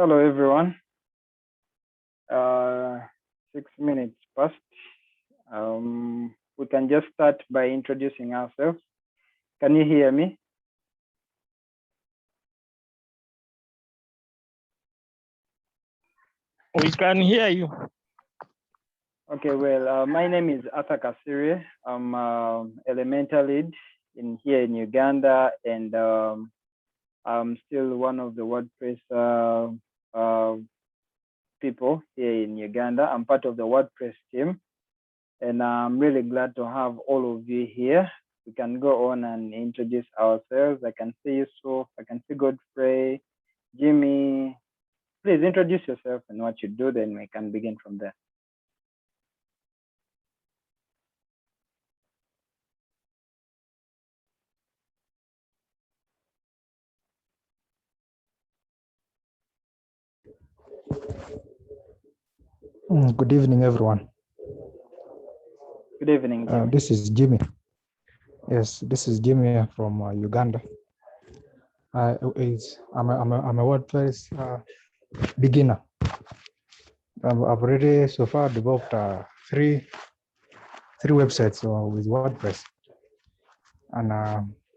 Hello, everyone. 6 minutes past. We can just start by introducing ourselves. Can you hear me? We can hear you. Okay, well, my name is Arthur Kasiri. I'm Elementor lead here in Uganda, and I'm still one of the WordPress people here in Uganda. I'm part of the WordPress team, and I'm really glad to have all of you here. We can go on and introduce ourselves. I can see Yusuf, I can see Godfrey, Jimmy. Please introduce yourself and what you do, then we can begin from there. Good evening, everyone. Good evening, Jimmy. This is Jimmy. Yes, this is Jimmy from Uganda. I'm a WordPress beginner. I've already so far developed three websites with WordPress, and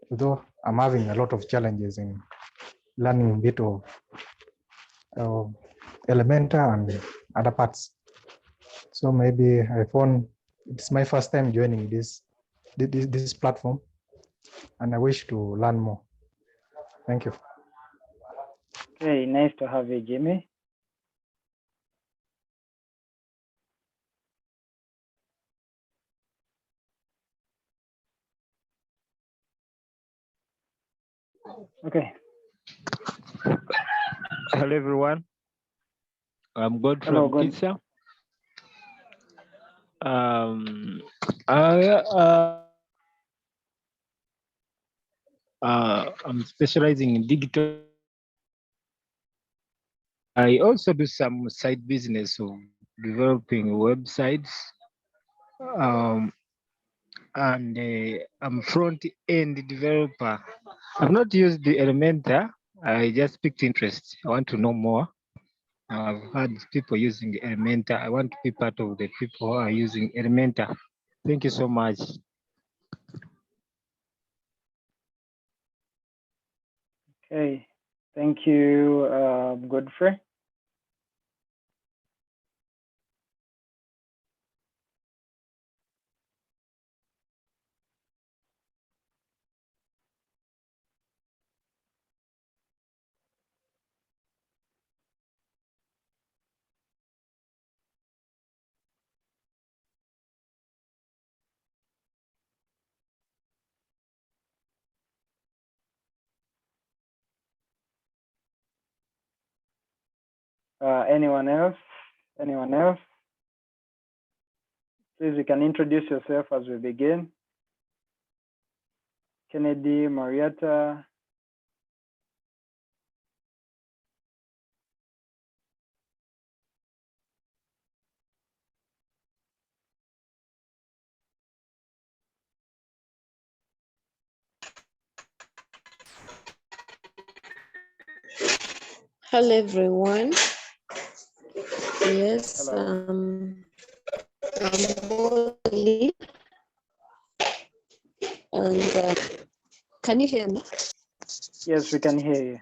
although I'm having a lot of challenges in learning a bit of Elementor and other parts, so maybe I found it's my first time joining this platform, and I wish to learn more. Thank you. Okay, nice to have you, Jimmy. Okay. Hello, everyone. I'm Godfrey. Hello, God. I'm specializing in digital. I also do some side business of developing websites. And I'm front-end developer. I've not used the Elementor. I just picked interest. I want to know more. I've heard people using Elementor. I want to be part of the people who are using Elementor. Thank you so much. Okay, thank you, Godfrey. Anyone else? Anyone else? Please, you can introduce yourself as we begin. Kennedy, Marietta. Hello, everyone. Yes, Hello. I'm Molly. And can you hear me? Yes, we can hear you.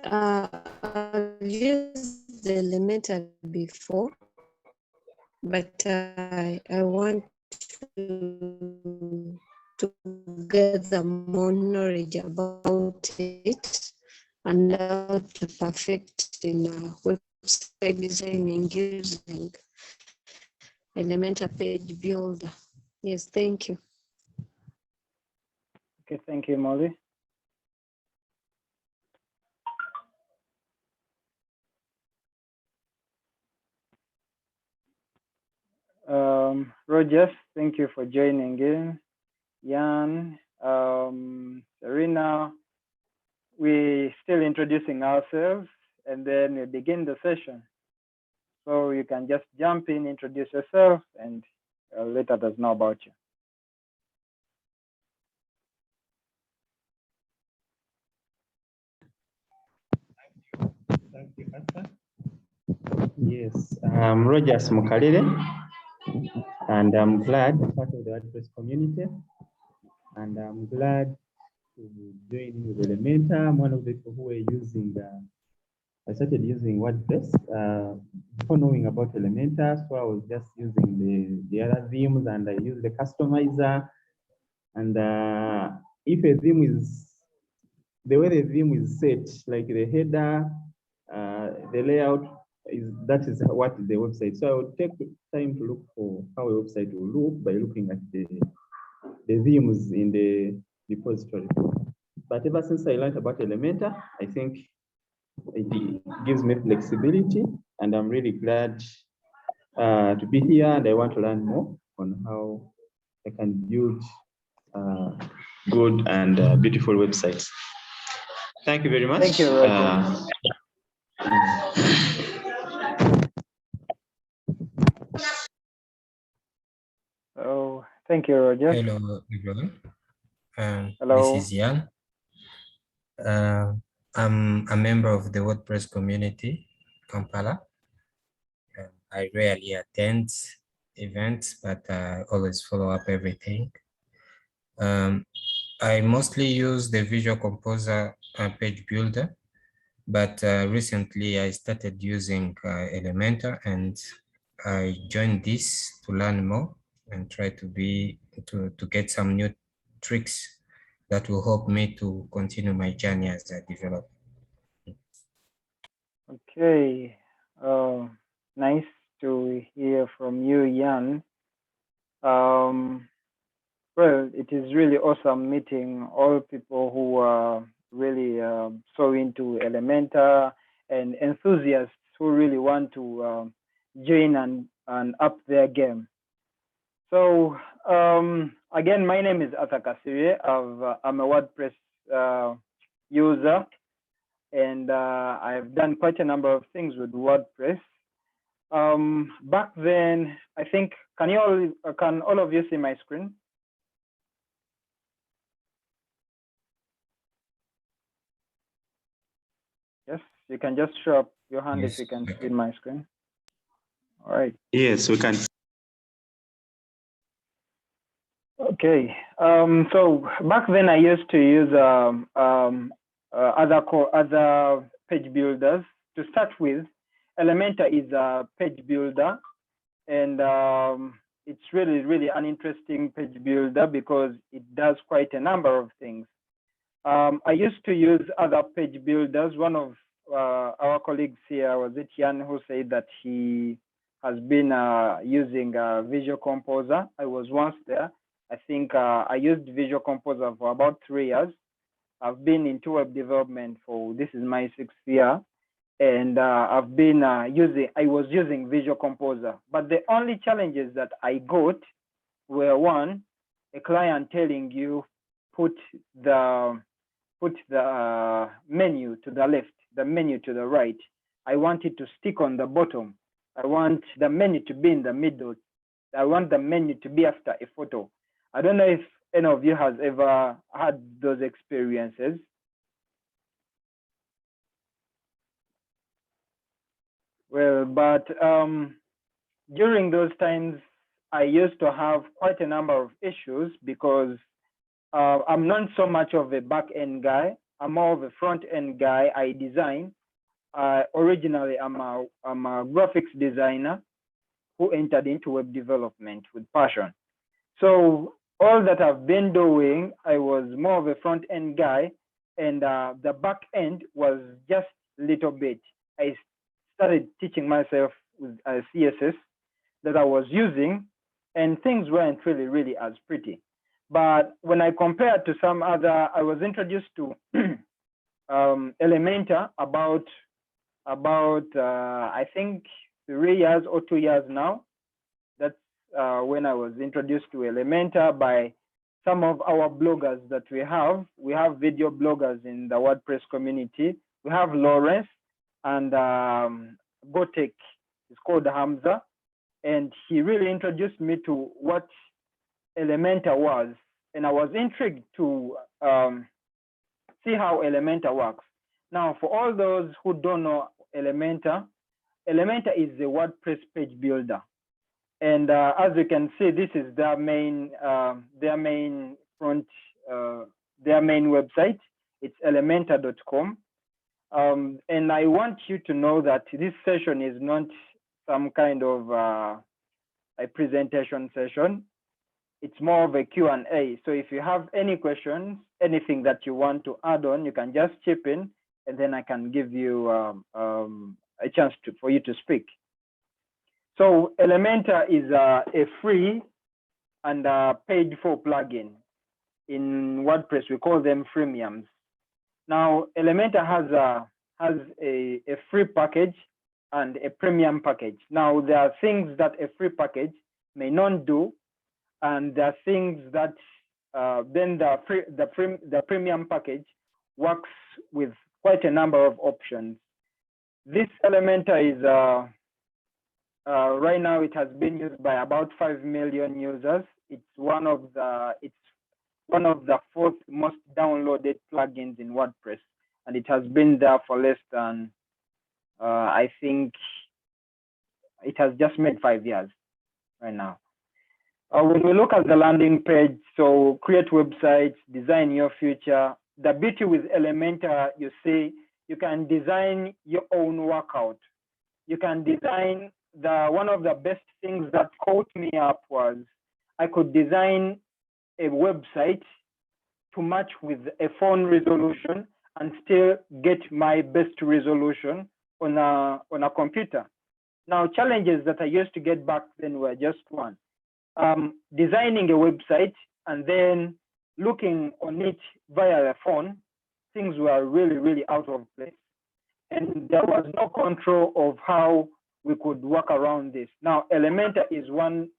I've used the Elementor before, but I want to gather more knowledge about it and how to perfect in website designing using Elementor page builder. Yes, thank you. Okay, thank you, Molly. Rogers, thank you for joining in. Jan, Serena, we're still introducing ourselves, and then we begin the session. So you can just jump in, introduce yourself, and let others know about you. Yes, I'm Rogers Mukalire, and I'm glad to be part of the WordPress community, and I'm glad to join in with Elementor. I'm one of the people who are using, I started using WordPress before knowing about Elementor, so I was just using the other themes, and I use the customizer, and if a theme is, the way the theme is set, like the header, the layout, that is what the website. So I would take time to look for how a website will look by looking at the themes in the repository. But ever since I learned about Elementor, I think it gives me flexibility, and I'm really glad to be here, and I want to learn more on how I can build good and beautiful websites. Thank you very much. Thank you, Roger. Oh, thank you, Roger. Hello, everyone. Hello. This is Jan. I'm a member of the WordPress community, Kampala. I rarely attend events, but I always follow up everything. I mostly use the Visual Composer page builder, but recently I started using Elementor, and I joined this to learn more and try to get some new tricks that will help me to continue my journey as a developer. Okay, nice to hear from you, Jan. Well, it is really awesome meeting all people who are really so into Elementor and enthusiasts who really want to join and up their game. So again, my name is Arthur Kasiri. I'm a WordPress user, and I've done quite a number of things with WordPress. Back then, I think, can all of you see my screen? Yes, you can just show up your hand if you can see my screen. All right. Yes, we can. Okay. So back then I used to use other page builders. To start with, Elementor is a page builder, and it's really an interesting page builder because it does quite a number of things. I used to use other page builders. One of our colleagues here, was it Jan, who said that he has been using Visual Composer. I was once there. I think I used Visual Composer for about 3 years. I've been into web development for, this is my 6th year. And I've been I was using Visual Composer. But the only challenges that I got were, one, a client telling you, put the menu to the left, the menu to the right. I want it to stick on the bottom. I want the menu to be in the middle. I want the menu to be after a photo. I don't know if any of you has ever had those experiences. Well, but during those times, I used to have quite a number of issues because I'm not so much of a back-end guy. I'm more of a front-end guy. I design. Originally, I'm a graphics designer who entered into web development with passion. So all that I've been doing, I was more of a front-end guy, and the back-end was just a little bit. I started teaching myself with CSS that I was using, and things weren't really as pretty. But when I compared to some other, I was introduced to Elementor about I think 3 years or 2 years now. That's when I was introduced to Elementor by some of our bloggers that we have. We have video bloggers in the WordPress community. We have Lawrence and Gotek. It's called Hamza, and he really introduced me to what Elementor was, and I was intrigued to see how Elementor works. Now, for all those who don't know Elementor. Elementor is the WordPress page builder. And as you can see, this is their main website. It's elementor.com. And I want you to know that this session is not some kind of a presentation session. It's more of a Q&A. So if you have any questions, anything that you want to add on, you can just chip in, and then I can give you a chance for you to speak. So Elementor is a free and paid for plugin. In WordPress, we call them freemiums. Now, Elementor has a free package and a premium package. Now, there are things that a free package may not do, and there are things that then the premium package works with quite a number of options. This Elementor is right now it has been used by about 5 million users. It's one of the 4th most downloaded plugins in WordPress, and it has been there for less than I think it has just made 5 years right now. When we look at the landing page, so create websites, design your future. The beauty with Elementor, you see, you can design your own workout. You can design one of the best things that caught me up was I could design a website to match with a phone resolution and still get my best resolution on a computer. Now, challenges that I used to get back then were just one. Designing a website and then looking on it via the phone, things were really, really out of place. And there was no control of how we could work around this. Now, Elementor is one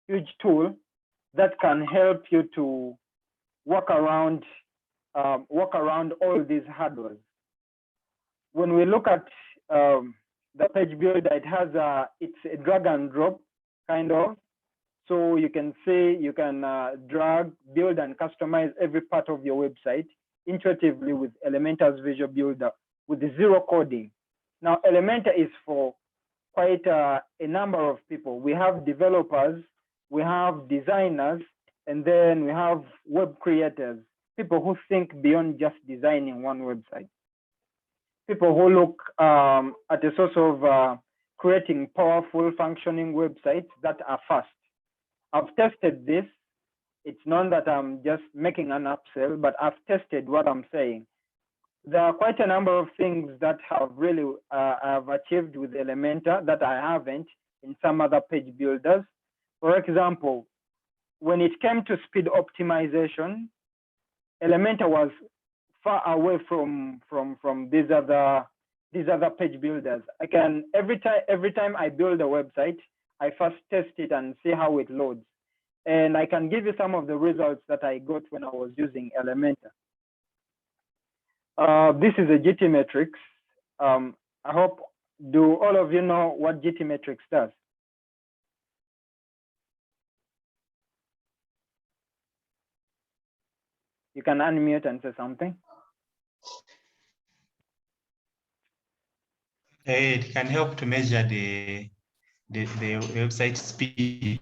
huge tool that can help you to work around all these hurdles. When we look at the page builder, it has it's a drag and drop kind of. So you can say you can drag, build, and customize every part of your website intuitively with Elementor's Visual Builder with zero coding. Now, Elementor is for quite a number of people. We have developers, we have designers, and then we have web creators, people who think beyond just designing one website. People who look at a source of creating powerful functioning websites that are fast. I've tested this. It's not that I'm just making an upsell, but I've tested what I'm saying. There are quite a number of things that have really I've achieved with Elementor that I haven't in some other page builders. For example, when it came to speed optimization, Elementor was far away from these other page builders. I can every time I build a website, I first test it and see how it loads. And I can give you some of the results that I got when I was using Elementor. This is a GT matrix. I hope, do all of you know what GT matrix does? You can unmute and say something. It can help to measure the website speed.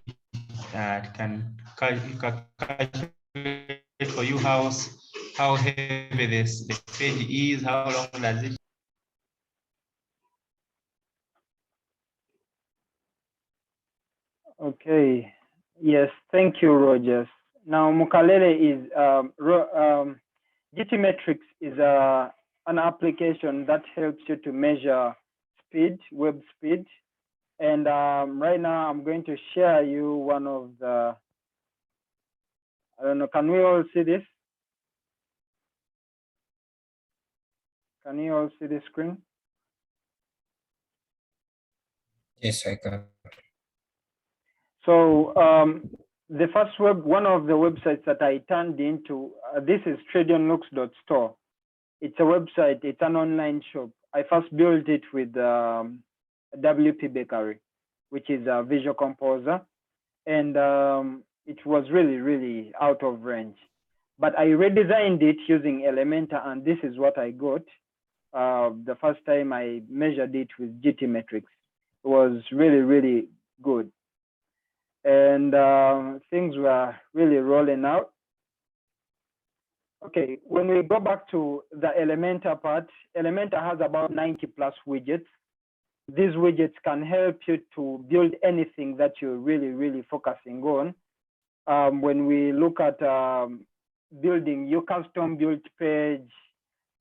It can calculate for you how heavy the page is, how long does it. Okay. Yes, thank you, Rogers. Now, Mukalele is GT Metrics is an application that helps you to measure speed, web speed. And right now, I'm going to share you one of the. I don't know. Can we all see this? Can you all see the screen? Yes, I can. So the first one of the websites that I turned into, this is tradionlooks.store. It's a website, it's an online shop. I first built it with WP Bakery, which is a visual composer. And it was really, really out of range. But I redesigned it using Elementor, and this is what I got. the first time I measured it with GT metrics. It was really, really good. And things were really rolling out. Okay, when we go back to the Elementor part, Elementor has about 90 plus widgets. These widgets can help you to build anything that you're really, really focusing on. When we look at building your custom built page,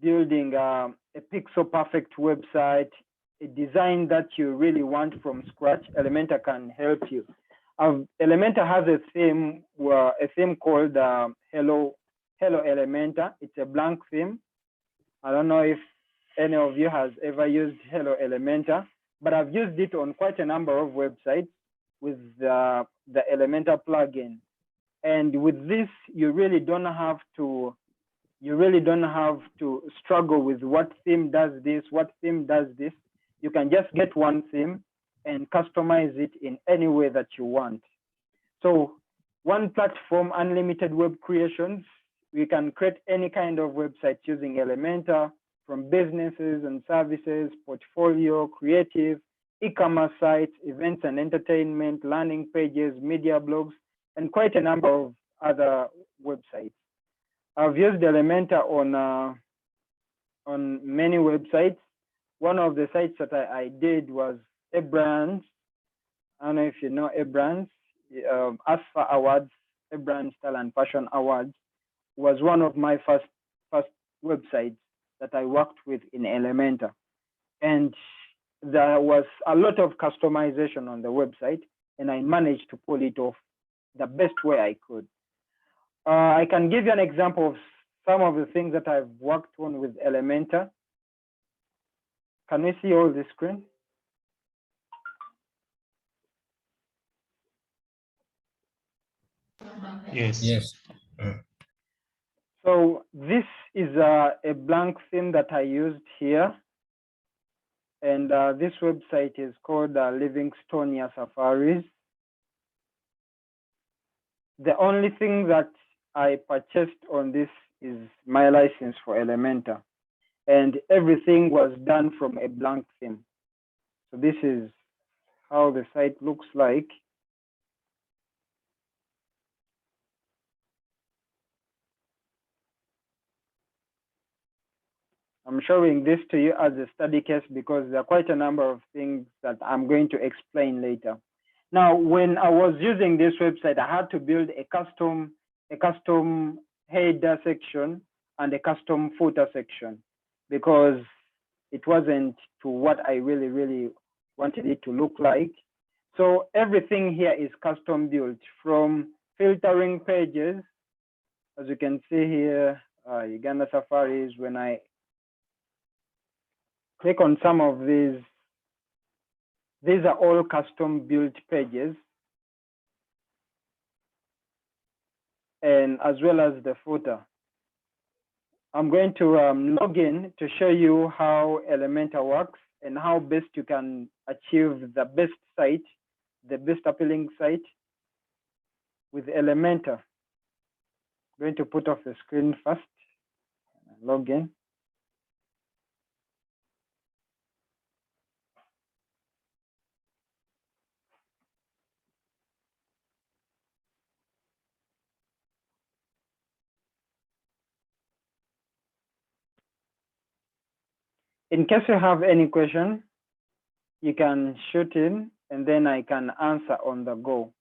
building a pixel perfect website, a design that you really want from scratch, Elementor can help you. Elementor has a theme called Hello Elementor. It's a blank theme. I don't know if any of you has ever used Hello Elementor, but I've used it on quite a number of websites with the Elementor plugin. And with this, you really don't have to struggle with what theme does this, what theme does this. You can just get one theme and customize it in any way that you want. So one platform, unlimited web creations. We can create any kind of website using Elementor, from businesses and services, portfolio, creative, e-commerce sites, events and entertainment, landing pages, media blogs, and quite a number of other websites. I've used Elementor on many websites. One of the sites that I did was Brands. I don't know if you know Brands. ASFA Awards, Brand Style and Fashion Awards, was one of my first websites that I worked with in Elementor. And there was a lot of customization on the website, and I managed to pull it off the best way I could. I can give you an example of some of the things that I've worked on with Elementor. Can we see all the screen? Yes. Yes. So this is a blank theme that I used here. And this website is called Livingstonia Safaris. The only thing that I purchased on this is my license for Elementor. And everything was done from a blank theme. So this is how the site looks like. I'm showing this to you as a study case because there are quite a number of things that I'm going to explain later. Now, when I was using this website, I had to build a custom header section and a custom footer section because it wasn't to what I really, really wanted it to look like. So everything here is custom built, from filtering pages. As you can see here, Uganda Safaris, when I click on some of these are all custom built pages, and as well as the footer. I'm going to log in to show you how Elementor works and how best you can achieve the best site, the best appealing site with Elementor. I'm going to put off the screen first, log in. In case you have any question, you can shoot in and then I can answer on the go.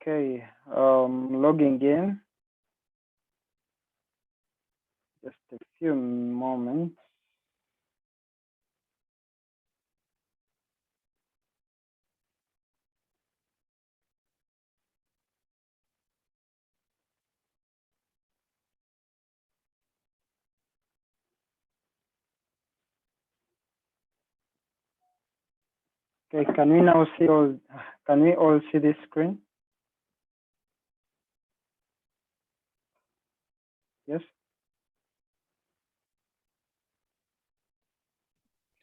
Okay, logging in. Just a few moments. Okay, can we now see all? Can we all see this screen? Yes.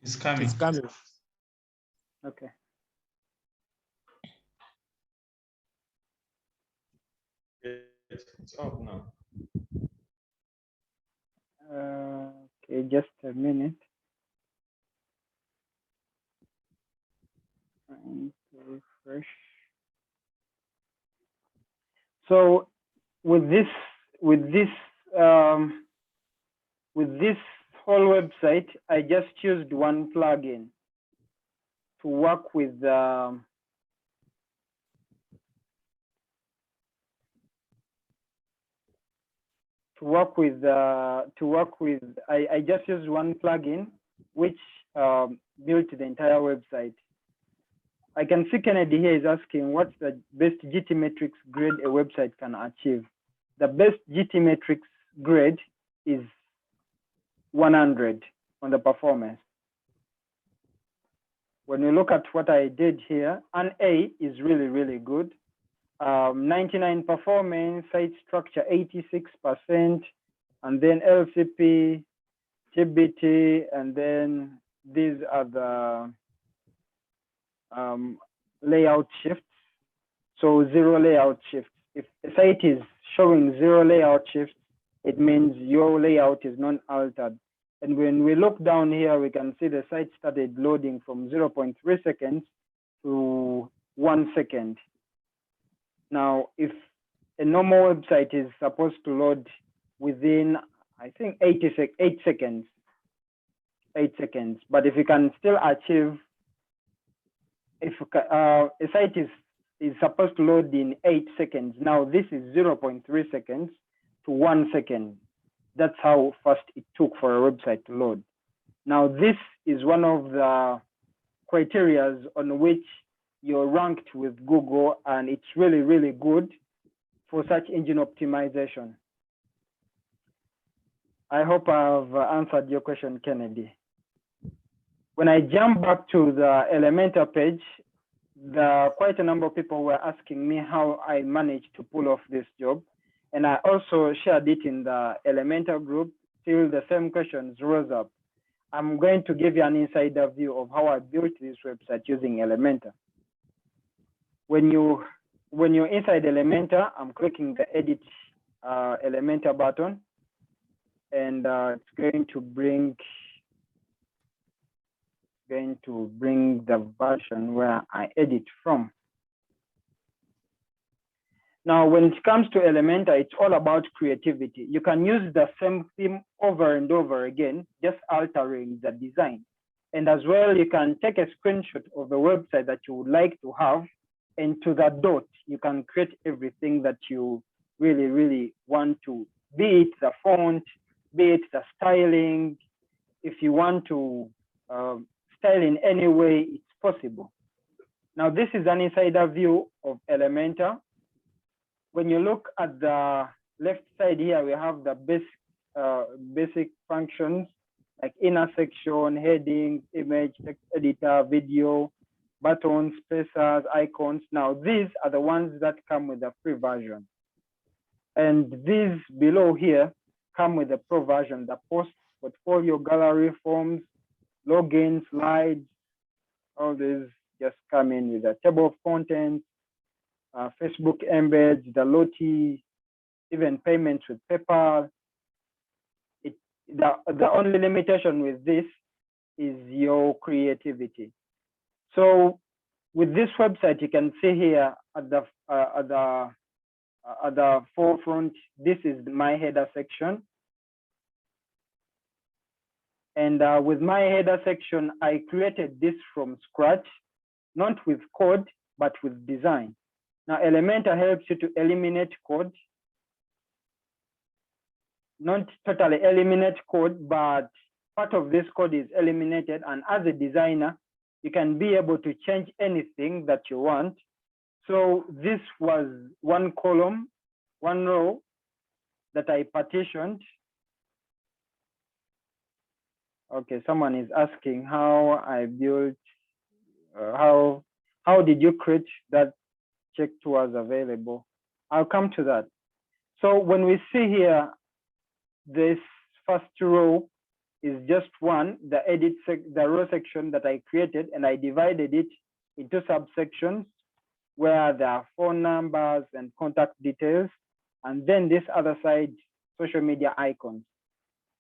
It's coming. It's coming. Okay. It's up now. Okay, just a minute. Trying to refresh. So with this whole website, I just used one plugin to work with I just used one plugin which built the entire website. I can see Kennedy here is asking what's the best GT metrics grade a website can achieve. The best GT metrics grade is 100 on the performance. When we look at what I did here, an A is really, really good. 99 performance, site structure 86%, and then LCP, TBT, and then these are the layout shifts. So 0 layout shifts. If a site is showing 0 layout shifts, it means your layout is non-altered. And when we look down here, we can see the site started loading from 0.3 seconds to 1 second. Now, if a normal website is supposed to load within, I think, 8 seconds, 8 seconds. But if you can still achieve, if a site is supposed to load in 8 seconds, now this is 0.3 seconds to 1 second. That's how fast it took for a website to load. Now, this is one of the criteria on which you're ranked with Google, and it's really, really good for search engine optimization. I hope I've answered your question, Kennedy. When I jump back to the Elementor page, quite a number of people were asking me how I managed to pull off this job. And I also shared it in the Elementor group. Still the same questions rose up. I'm going to give you an insider view of how I built this website using Elementor. When you're inside Elementor, I'm clicking the edit Elementor button, and it's going to bring the version where I edit from. Now, when it comes to Elementor, it's all about creativity. You can use the same theme over and over again, just altering the design. And as well, you can take a screenshot of the website that you would like to have, and to the dot, you can create everything that you really, really want to, be it the font, be it the styling. If you want to style in any way, it's possible. Now, this is an insider view of Elementor. When you look at the left side here, we have the basic functions like inner section, headings, image, text editor, video, buttons, spacers, icons. Now, these are the ones that come with the free version. And these below here come with the pro version, the post, portfolio, gallery, forms, login, slides, all these just come in with a table of contents, Facebook embeds, the Loti, even payments with PayPal. The only limitation with this is your creativity. So with this website, you can see here at the forefront, this is my header section. And with my header section, I created this from scratch, not with code, but with design. Now, Elementor helps you to eliminate code, not totally eliminate code, but part of this code is eliminated. And as a designer, you can be able to change anything that you want. So this was one column, one row that I partitioned. Okay, someone is asking how I built, how How did you create that check towards available? I'll come to that. So when we see here, this first row is just one, the the row section that I created, and I divided it into subsections where there are phone numbers and contact details, and then this other side, social media icons.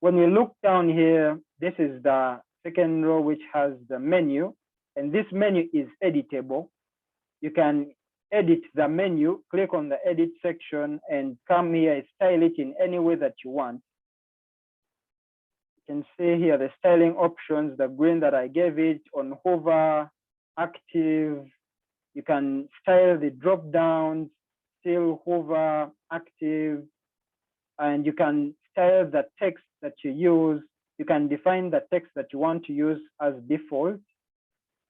When we look down here, this is the second row, which has the menu, and this menu is editable. You can edit the menu, click on the edit section, and come here, style it in any way that you want. You can see here the styling options, the green that I gave it on hover, active. You can style the drop downs, still hover, active, and you can style the text that you use. You can define the text that you want to use as default.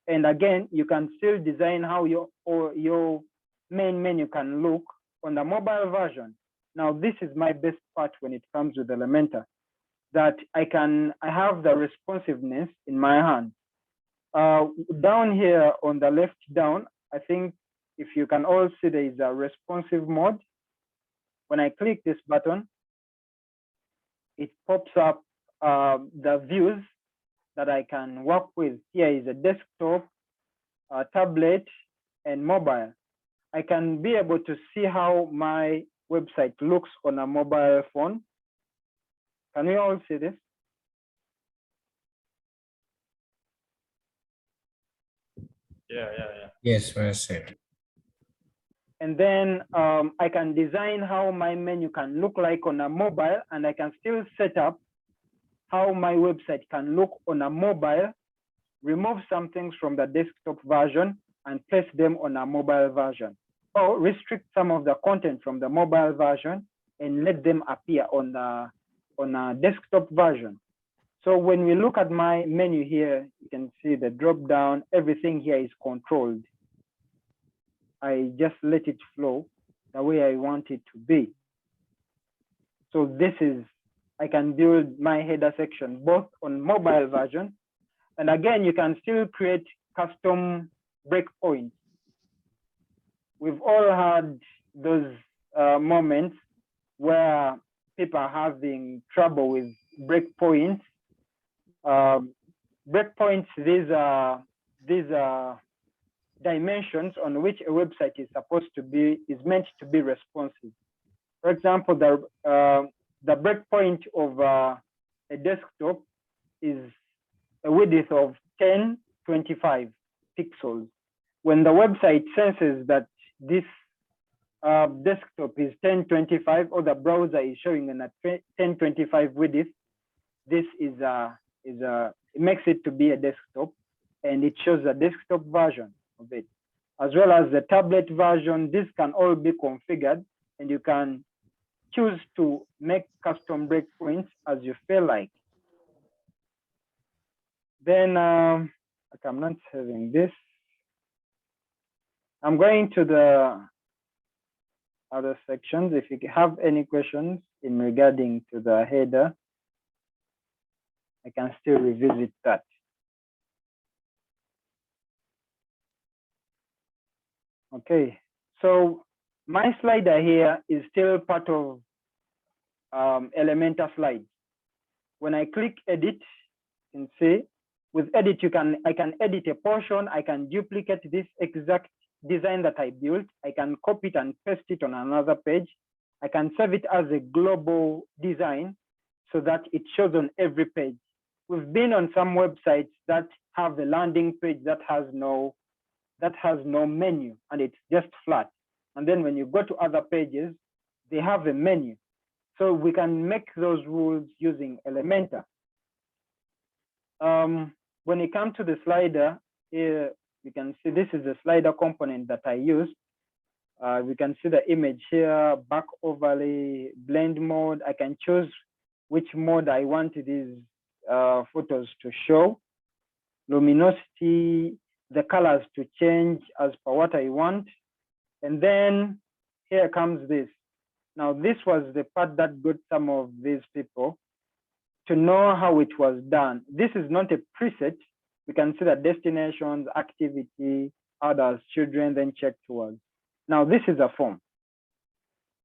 And again, you can still design how your main menu can look on the mobile version. Now, this is my best part when it comes with Elementor, that I have the responsiveness in my hand. Down here on the left down, I think if you can all see there is a responsive mode. When I click this button, it pops up the views that I can work with. Here is a desktop, tablet, and mobile. I can be able to see how my website looks on a mobile phone. Can we all see this? Yeah. Yes, well said. And then I can design how my menu can look like on a mobile, and I can still set up how my website can look on a mobile, remove some things from the desktop version and place them on a mobile version, or restrict some of the content from the mobile version and let them appear on a desktop version. So when we look at my menu here, you can see the drop down, everything here is controlled. I just let it flow the way I want it to be. So this is, I can build my header section both on mobile version, and again, you can still create custom breakpoints. We've all had those moments where people are having trouble with breakpoints. Breakpoints, these are dimensions on which a website is meant to be responsive. For example, the breakpoint of a desktop is a width of 1025 pixels. When the website senses that this desktop is 1025 or the browser is showing in a 1025 width, this it makes it to be a desktop, and it shows the desktop version of it, as well as the tablet version. This can all be configured, and you can choose to make custom breakpoints as you feel like. Then, I'm not having this. I'm going to the other sections. If you have any questions in regarding to the header, I can still revisit that. Okay, so my slider here is still part of Elementor slides. When I click edit, you can see with edit, I can edit a portion. I can duplicate this exact design that I built. I can copy it and paste it on another page. I can save it as a global design so that it shows on every page. We've been on some websites that have a landing page that has no menu, and it's just flat. And then when you go to other pages, they have a menu. So we can make those rules using Elementor. When it comes to the slider, here you can see this is the slider component that I used. We can see the image here, back overlay, blend mode. I can choose which mode I want these photos to show. Luminosity, the colors to change as per what I want. And then here comes this. Now, this was the part that got some of these people to know how it was done. This is not a preset. We can see the destinations, activity, add as children, then check towards. Now this is a form.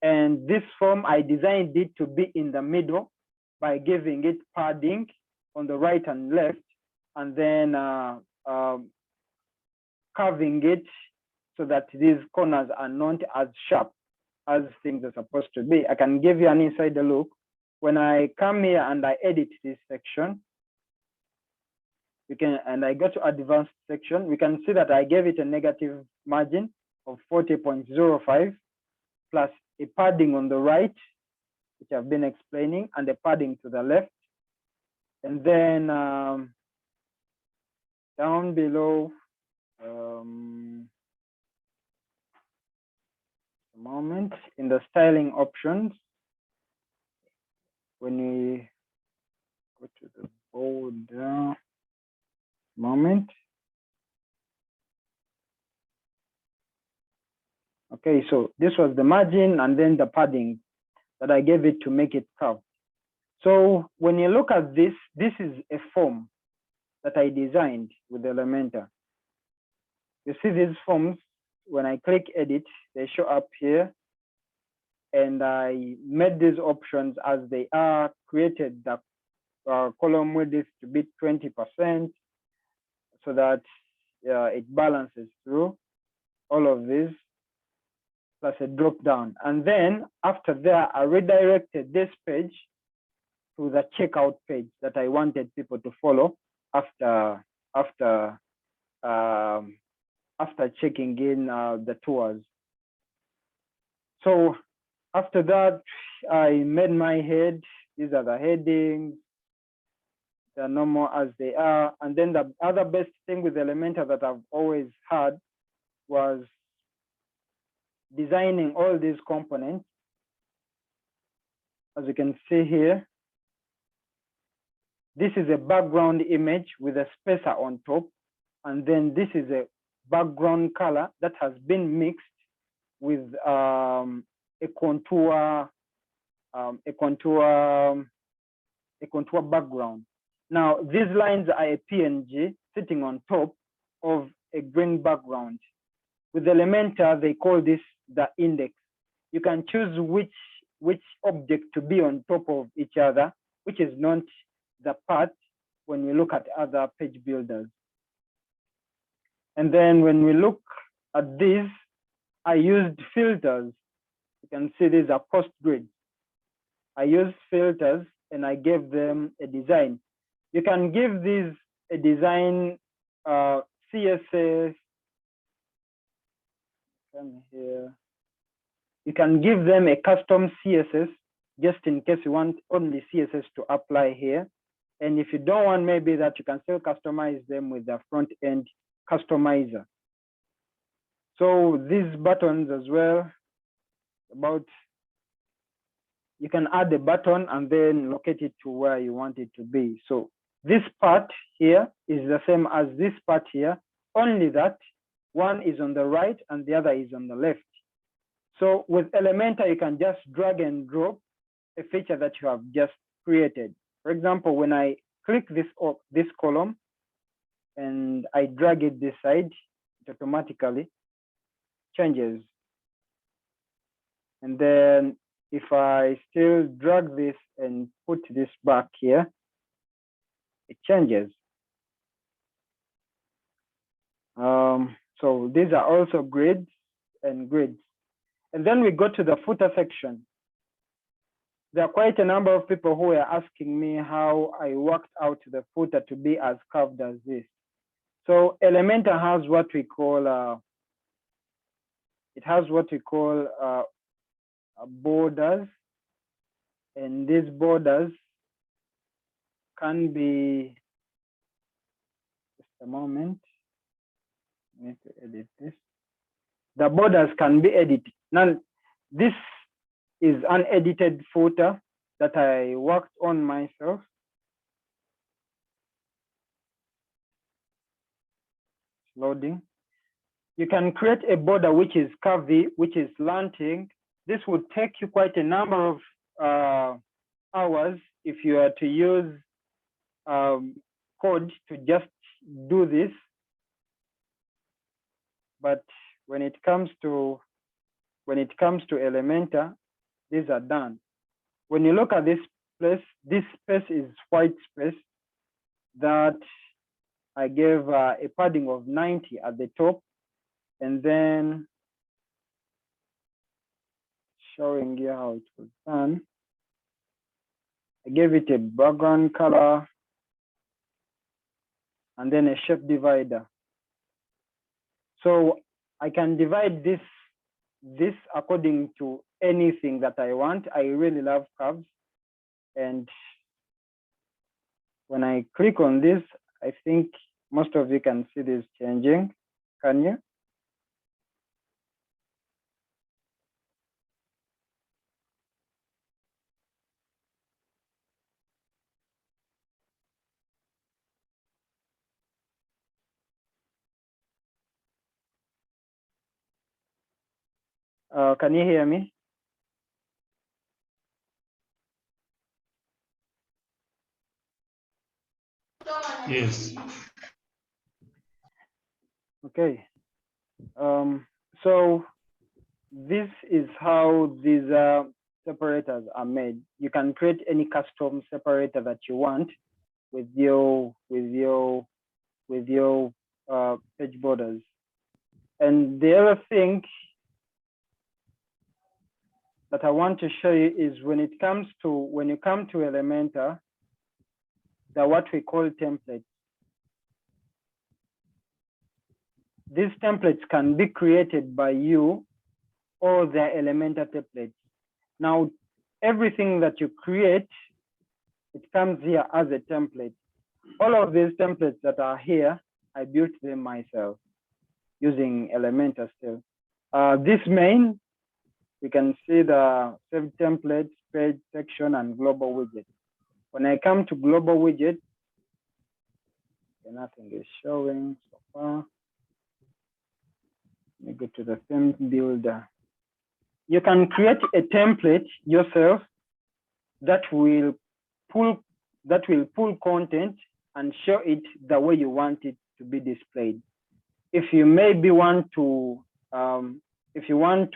And this form, I designed it to be in the middle by giving it padding on the right and left, and then carving it so that these corners are not as sharp as things are supposed to be. I can give you an insider look. When I come here and I edit this section, and I go to advanced section, we can see that I gave it a negative margin of 40.05 plus a padding on the right, which I've been explaining, and a padding to the left. And then down below, a moment, in the styling options, when we go to the border, moment. Okay, so this was the margin and then the padding that I gave it to make it curved. So when you look at this, this is a form that I designed with Elementor. You see these forms, when I click edit, they show up here. And I made these options as they are, created the column width to be 20% so that it balances through all of these, plus a drop down. And then after that, I redirected this page to the checkout page that I wanted people to follow after checking in the tours. So after that, I made my head. These are the headings. They're normal as they are. And then the other best thing with Elementor that I've always had was designing all these components. As you can see here, this is a background image with a spacer on top. And then this is a background color that has been mixed with a contour background. Now, these lines are a PNG sitting on top of a green background. With Elementor, they call this the index. You can choose which object to be on top of each other, which is not the part when we look at other page builders. And then when we look at these, I used filters. You can see these are post grids. I used filters and I gave them a design. You can give these a design CSS. Come here. You can give them a custom CSS just in case you want only CSS to apply here. And if you don't want maybe that, you can still customize them with the front end customizer. So these buttons as well, you can add a button and then locate it to where you want it to be. So this part here is the same as this part here, only that one is on the right and the other is on the left. So with Elementor, you can just drag and drop a feature that you have just created. For example, when I click this column and I drag it this side, it automatically changes. And then if I still drag this and put this back here, it changes. So these are also grids and grids. And then we go to the footer section. There are quite a number of people who are asking me how I worked out the footer to be as curved as this. So Elementor has what we call borders, and these borders can be, just a moment, I need to edit this. The borders can be edited. Now, this is unedited footer that I worked on myself. Loading. You can create a border which is curvy, which is slanting. This would take you quite a number of hours if you are to use code to just do this. but when it comes to Elementor, these are done. When you look at this space is white space that I gave a padding of 90 at the top, and then showing you how it was done. I gave it a background color and then a shape divider. So I can divide this according to anything that I want. I really love curves. And when I click on this, I think most of you can see this changing. Can you? Can you hear me? Yes. Okay. So this is how these separators are made. You can create any custom separator that you want with your page borders. And the other thing that I want to show you is when you come to Elementor, they're what we call templates. These templates can be created by you or they're Elementor templates. Now, everything that you create, it comes here as a template. All of these templates that are here, I built them myself using Elementor still. This main, we can see the save templates, page, section, and global widget. When I come to global widget, nothing is showing so far. Let me go to the theme builder. You can create a template yourself that will pull content and show it the way you want it to be displayed. If you maybe want to, if you want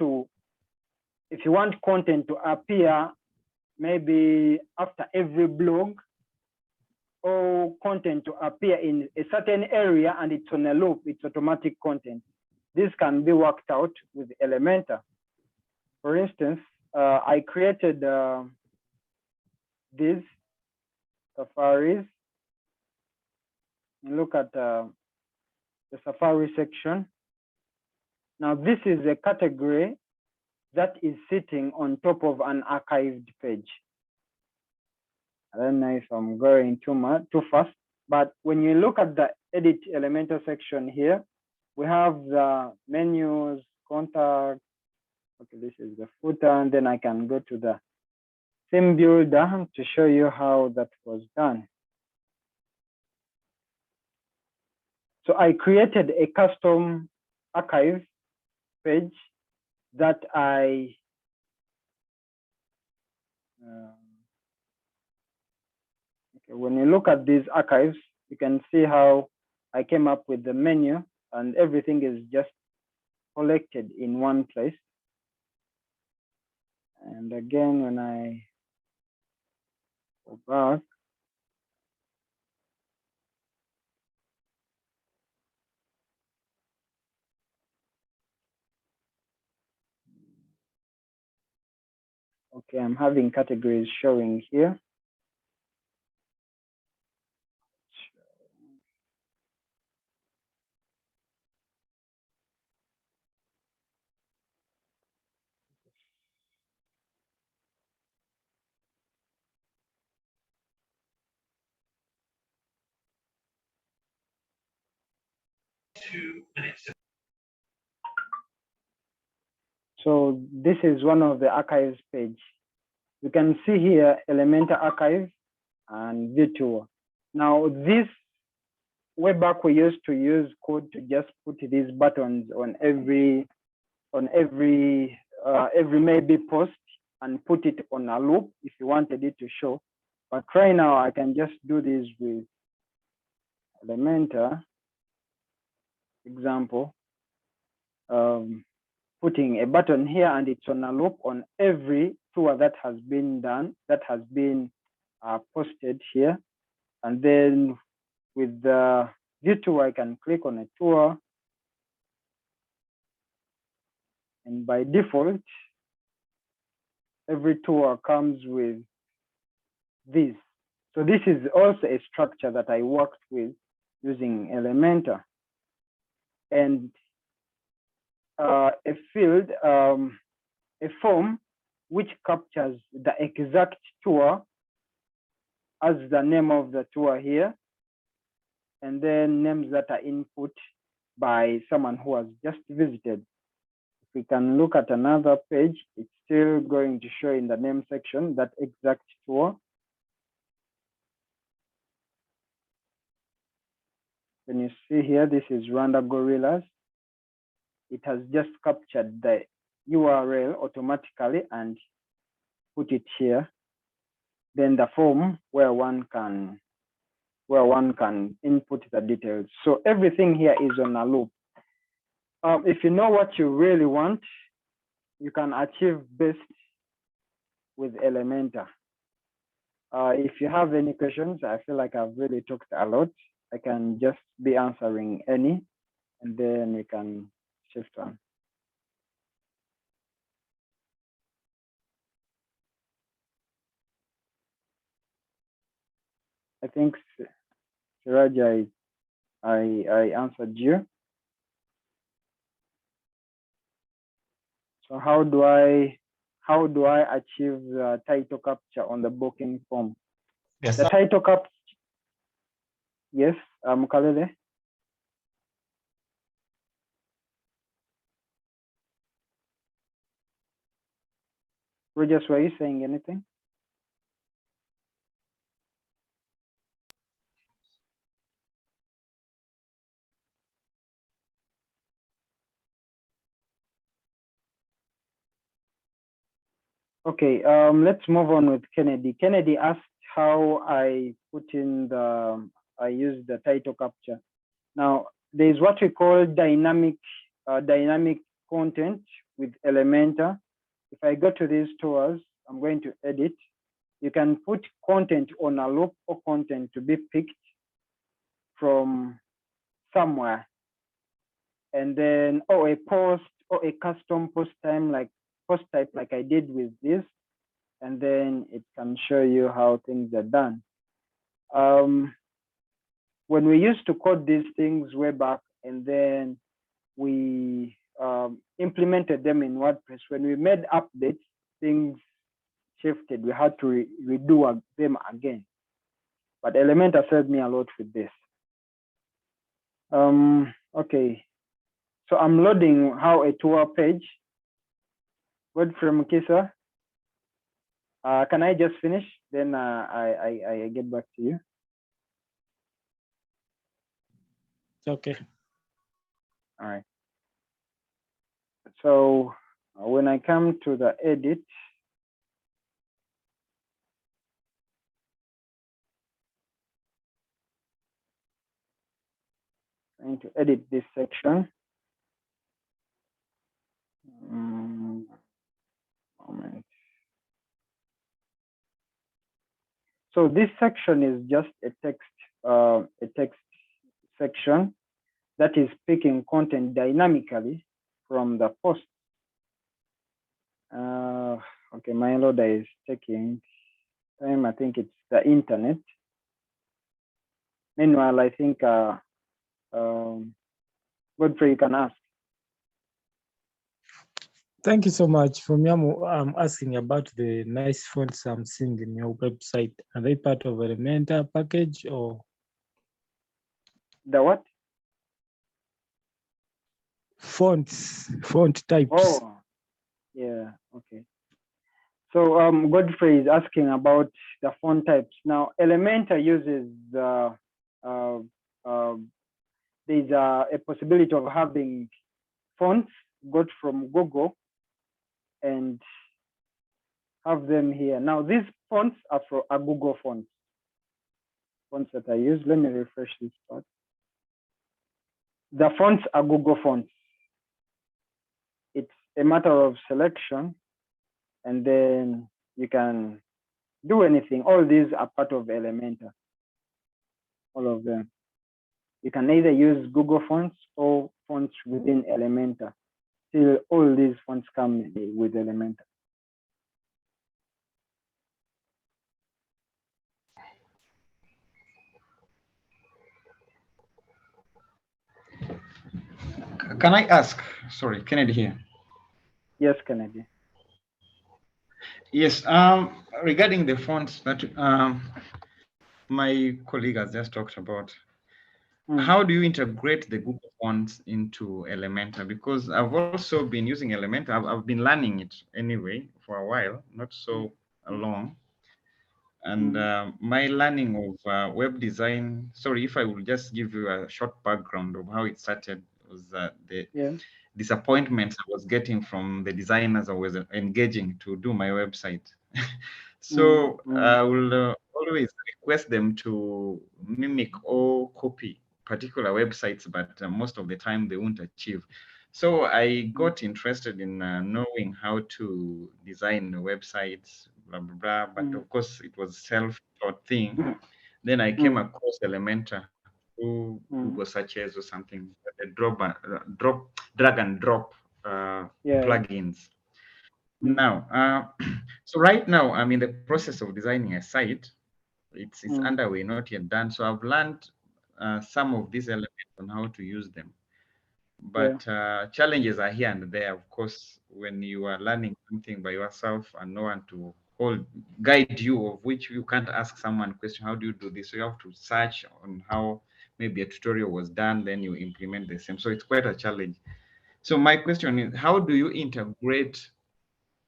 content to appear maybe after every blog, or content to appear in a certain area and it's on a loop, it's automatic content. This can be worked out with Elementor. For instance, I created these safaris. Look at the Safari section. Now, this is a category that is sitting on top of an archived page. I don't know if I'm going too fast, but when you look at the Edit Elementor section here, we have the menus, contact. Okay, this is the footer, and then I can go to the theme builder to show you how that was done. So I created a custom archive page that I okay, when you look at these archives, you can see how I came up with the menu and everything is just collected in one place. And again, when I go back, okay, I'm having categories showing here. So this is one of the archives page. You can see here Elementor archive and view. Now this way back we used to use code to just put these buttons on every maybe post and put it on a loop if you wanted it to show. But right now I can just do this with Elementor example. putting a button here, and it's on a loop on every tour that has been done, that has been posted here. And then with the view tour, I can click on a tour. And by default, every tour comes with this. So this is also a structure that I worked with using Elementor. And a field, a form which captures the exact tour as the name of the tour here, and then names that are input by someone who has just visited. If we can look at another page, it's still going to show in the name section that exact tour. When you see here, this is Rwanda Gorillas. It has just captured the URL automatically and put it here. Then the form where one can input the details. So everything here is on a loop. If you know what you really want, you can achieve best with Elementor. If you have any questions, I feel like I've really talked a lot. I can just be answering any, and then we can shift on. I think, Siraj, I answered you. So how do I achieve the title capture on the booking form? Yes, The sir. title capture. Yes, Kalele. Rogers, were you saying anything? Okay, let's move on with Kennedy. Kennedy asked how I use the title capture. Now, there's what we call dynamic content with Elementor. If I go to these tours, I'm going to edit. You can put content on a loop or content to be picked from somewhere. And then, a post or a custom post type like I did with this. And then it can show you how things are done. When we used to code these things way back, and then we implemented them in WordPress, when we made updates, things shifted. We had to redo them again. But Elementor saved me a lot with this. Okay, so I'm loading how a tour page. Godfrey Mukisa. Can I just finish? Then I get back to you. Okay. All right. So when I come to the edit, I'm going to edit this section. Moment. So this section is just a text section that is picking content dynamically from the post. Okay, my loader is taking time. I think it's the internet. Meanwhile, I think Godfrey, you can ask. Thank you so much. From Yamu, I'm asking about the nice fonts I'm seeing in your website. Are they part of Elementor package or? The what? Fonts, font types. Oh, yeah, okay. So Godfrey is asking about the font types. Now, Elementor uses, there's a possibility of having fonts got from Google and have them here. Now, these fonts are Google fonts that I use. Let me refresh this part. The fonts are Google fonts. a matter of selection, and then you can do anything. All these are part of Elementor, all of them. You can either use Google fonts or fonts within Elementor. Still, all these fonts come with Elementor. Can I ask? Sorry, Kennedy here. Yes, Kennedy. Yes, regarding the fonts that my colleague has just talked about, how do you integrate the Google fonts into Elementor? Because I've also been using Elementor. I've been learning it anyway for a while, not so long. And my learning of web design, sorry, if I will just give you a short background of how it started, was the disappointments I was getting from the designers I was engaging to do my website. So I will always request them to mimic or copy particular websites, but most of the time they won't achieve. So I got interested in knowing how to design websites, blah, blah, blah. But of course, it was self-taught thing. Then I came across Elementor through Google searches or something, the drag and drop plugins. Now, so right now I'm in the process of designing a site. It's underway, not yet done. So I've learned some of these elements on how to use them. But challenges are here and there. Of course, when you are learning something by yourself and no one to guide you, of which you can't ask someone question, how do you do this? So you have to search on how maybe a tutorial was done, then you implement the same. So it's quite a challenge. So my question is, how do you integrate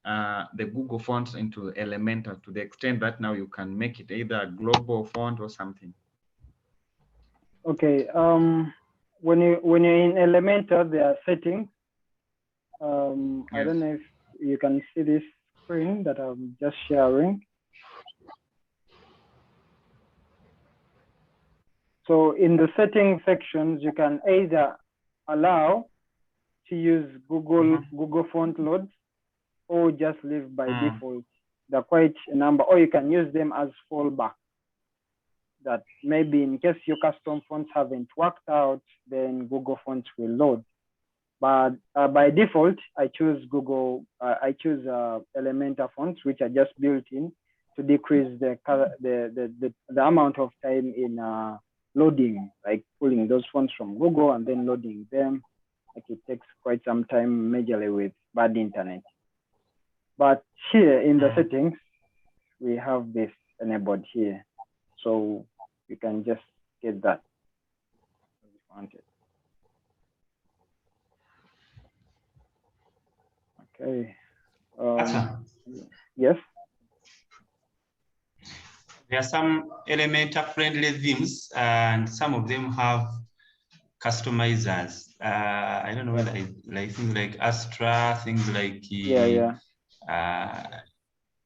the Google fonts into Elementor to the extent that now you can make it either a global font or something? Okay. When you're in Elementor, there are settings. I don't know if you can see this screen that I'm just sharing. So in the setting sections, you can either allow to use Google font loads, or just leave by default. There are quite a number, or you can use them as fallback. That maybe in case your custom fonts haven't worked out, then Google fonts will load. But by default, I choose Elementor fonts, which are just built in to decrease the amount of time in loading, like pulling those fonts from Google and then loading them. Like it takes quite some time, majorly with bad internet. But here in the settings, we have this enabled here. So you can just get that if you want it. Okay. Yes. There are some Elementor-friendly themes, and some of them have customizers. I don't know whether like things like Astra, things like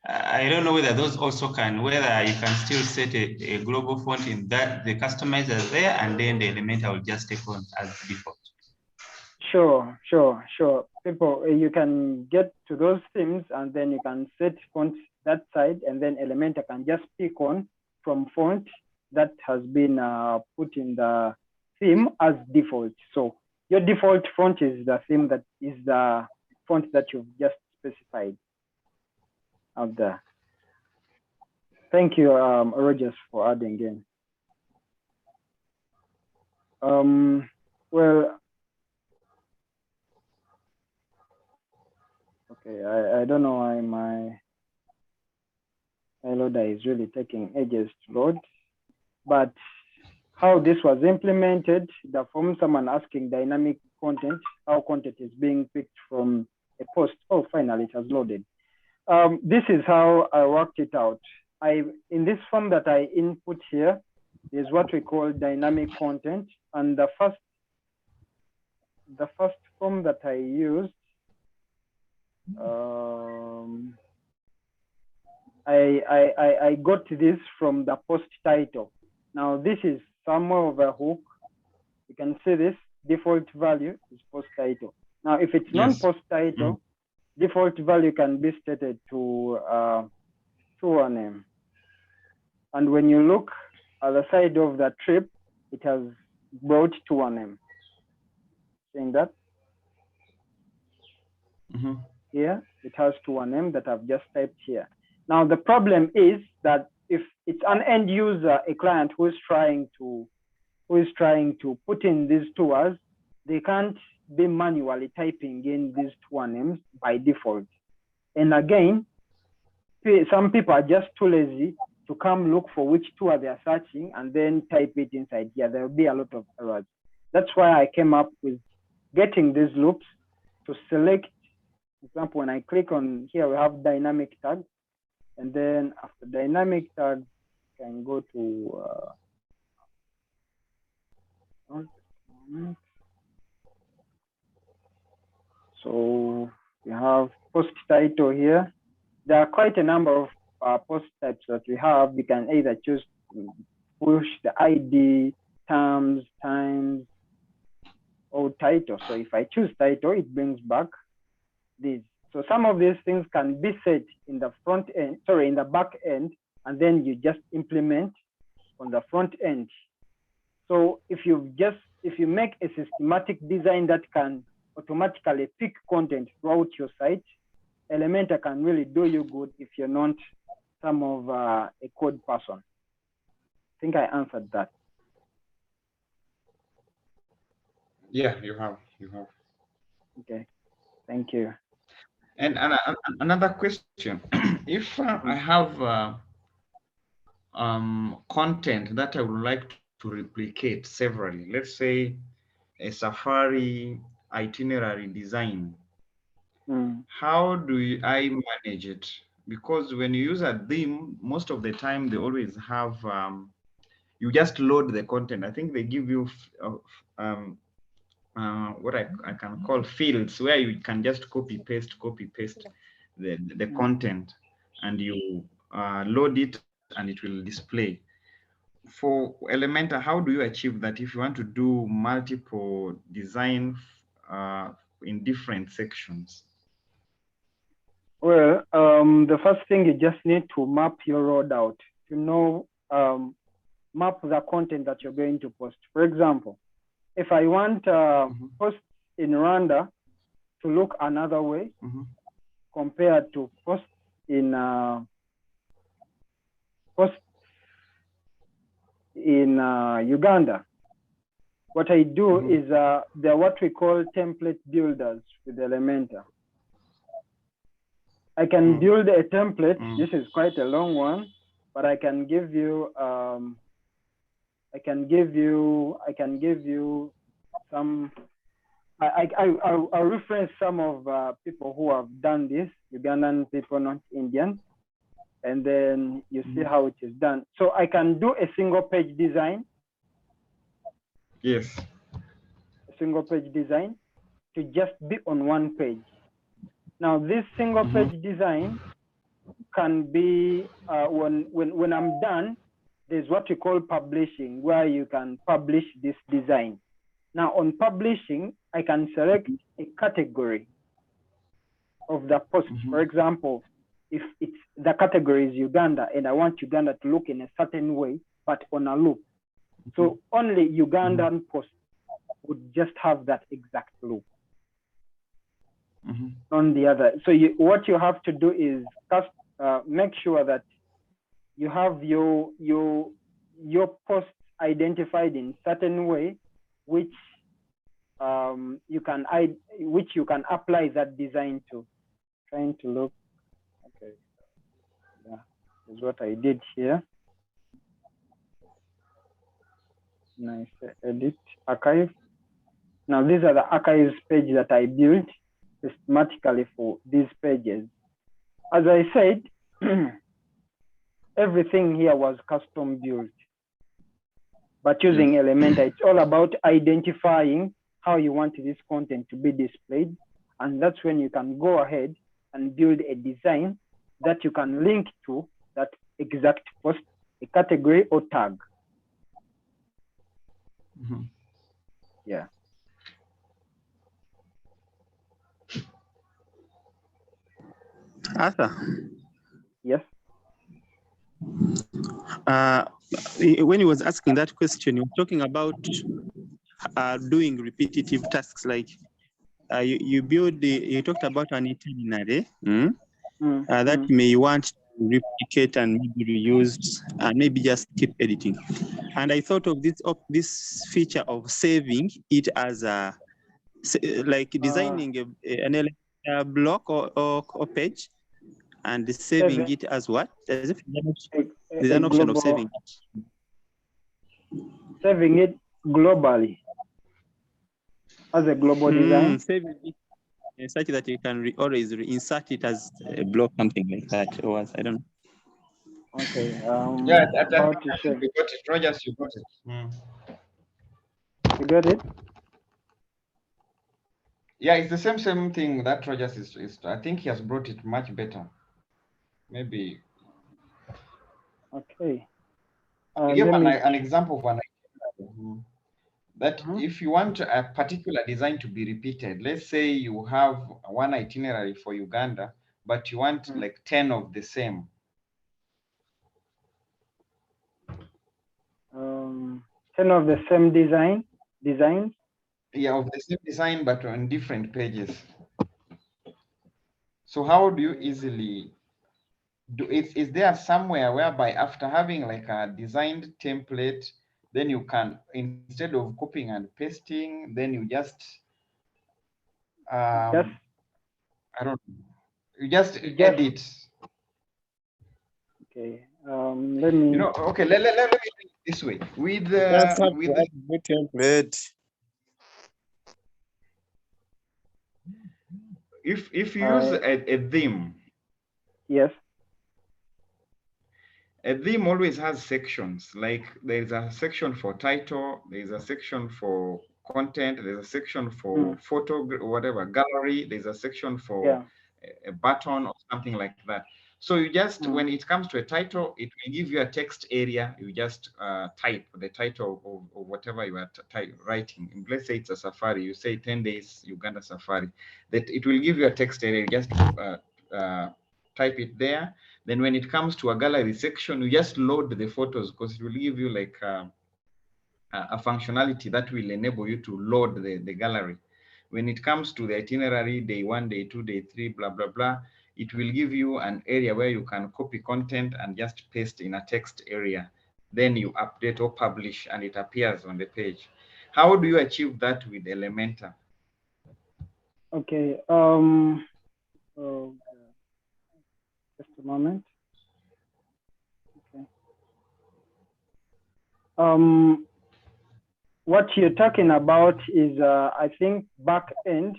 I don't know whether those also can, whether you can still set a global font in that the customizers there, and then the Elementor will just take on as default. Sure. People, you can get to those themes and then you can set fonts that side, and then Elementor can just pick on from font that has been put in the theme as default. So your default font is the theme that is the font that you've just specified out there. Thank you, Rogers, for adding in. Well, okay, I don't know why my loader is really taking ages to load, but how this was implemented, the form someone asking dynamic content, how content is being picked from a post. Oh, finally, it has loaded. This is how I worked it out. In this form that I input here is what we call dynamic content, and the first form that I used, I got this from the post title. Now this is somewhere of a hook. You can see this default value is post title. Now if it's non-post title, default value can be stated to tour name. And when you look at the side of the trip, it has brought tour name. Seeing that? Here, it has tour name that I've just typed here. Now, the problem is that if it's an end user, a client who is trying to put in these tours, they can't be manually typing in these tour names by default. And again, some people are just too lazy to come look for which tour they are searching and then type it inside here. There will be a lot of errors. That's why I came up with getting these loops to select. For example, when I click on here, we have dynamic tags. And then after dynamic tags, I can go to so we have post title here. There are quite a number of post types that we have. We can either choose to push the ID, terms, times, or title. So if I choose title, it brings back this. So some of these things can be set in the front end, sorry, in the back end, and then you just implement on the front end. So if you make a systematic design that can automatically pick content throughout your site, Elementor can really do you good if you're not some of a code person. I think I answered that. Yeah, you have. Okay, thank you. And another question: if I have content that I would like to replicate severally, let's say a safari itinerary design, how do I manage it? Because when you use a theme, most of the time they always have you just load the content. I think they give you what I can call fields where you can just copy paste the content, and you load it and it will display. For Elementor, how do you achieve that if you want to do multiple design in different sections? Well, the first thing, you just need to map your road out. Map the content that you're going to post. For example, if I want posts in Rwanda to look another way compared to posts in Uganda, what I do is they're what we call template builders with Elementor. I can build a template. This is quite a long one, but I can give you some. I'll reference some of people who have done this, Ugandan people, not Indian, and then you see how it is done. So I can do a single page design. Yes. A single page design to just be on one page. Now this single page design can be when I'm done, there's what we call publishing, where you can publish this design. Now on publishing, I can select a category of the post. For example, if it's the category is Uganda and I want Uganda to look in a certain way, but on a loop. So only Ugandan posts would just have that exact loop. On the other, so what you have to do is make sure that you have your posts identified in certain way, which you can apply that design to. Trying to look. Okay, yeah, is what I did here. Nice. Edit, archive. Now these are the archives page that I built systematically for these pages. As I said, everything here was custom built. But using Elementor, it's all about identifying how you want this content to be displayed. And that's when you can go ahead and build a design that you can link to that exact post, a category or tag. Yeah. Arthur, Yes. when you was asking that question, you were talking about doing repetitive tasks like you talked about an itinerary that you may want to replicate and maybe reuse and maybe just keep editing. And I thought of this feature of saving it as like designing an Elementor block or page and saving it as what? There's an option of saving it. Saving it globally as a global design. Saving it such that you can always reinsert it as a block, something like that. Or I don't know. Okay. Yeah, I think we got it. Rogers, you got it. You got it? Yeah, it's the same thing that Rogers is. I think he has brought it much better. Maybe. Okay. Give an example of an itinerary. That if you want a particular design to be repeated, let's say you have one itinerary for Uganda, but you want like 10 of the same. 10 of the same designs? Yeah, of the same design, but on different pages. So how do you easily do it? Is there somewhere whereby after having like a designed template, then you can, instead of copying and pasting, then you just, I don't know, you just edit. Okay, let me. You know, okay, let me do it this way. With the template. If you use a theme. Yes. A theme always has sections, like there's a section for title, there's a section for content, there's a section for photo, whatever, gallery, there's a section for a button or something like that. So you just, when it comes to a title, it will give you a text area. You just type the title of whatever you are writing. And let's say it's a safari, you say 10 days Uganda safari, that it will give you a text area. You just type it there. Then when it comes to a gallery section, you just load the photos, because it will give you like a functionality that will enable you to load the gallery. When it comes to the itinerary, day 1, day 2, day 3, blah, blah, blah, it will give you an area where you can copy content and just paste in a text area. Then you update or publish and it appears on the page. How do you achieve that with Elementor? Okay. Just a moment. Okay. What you're talking about is, I think, back end.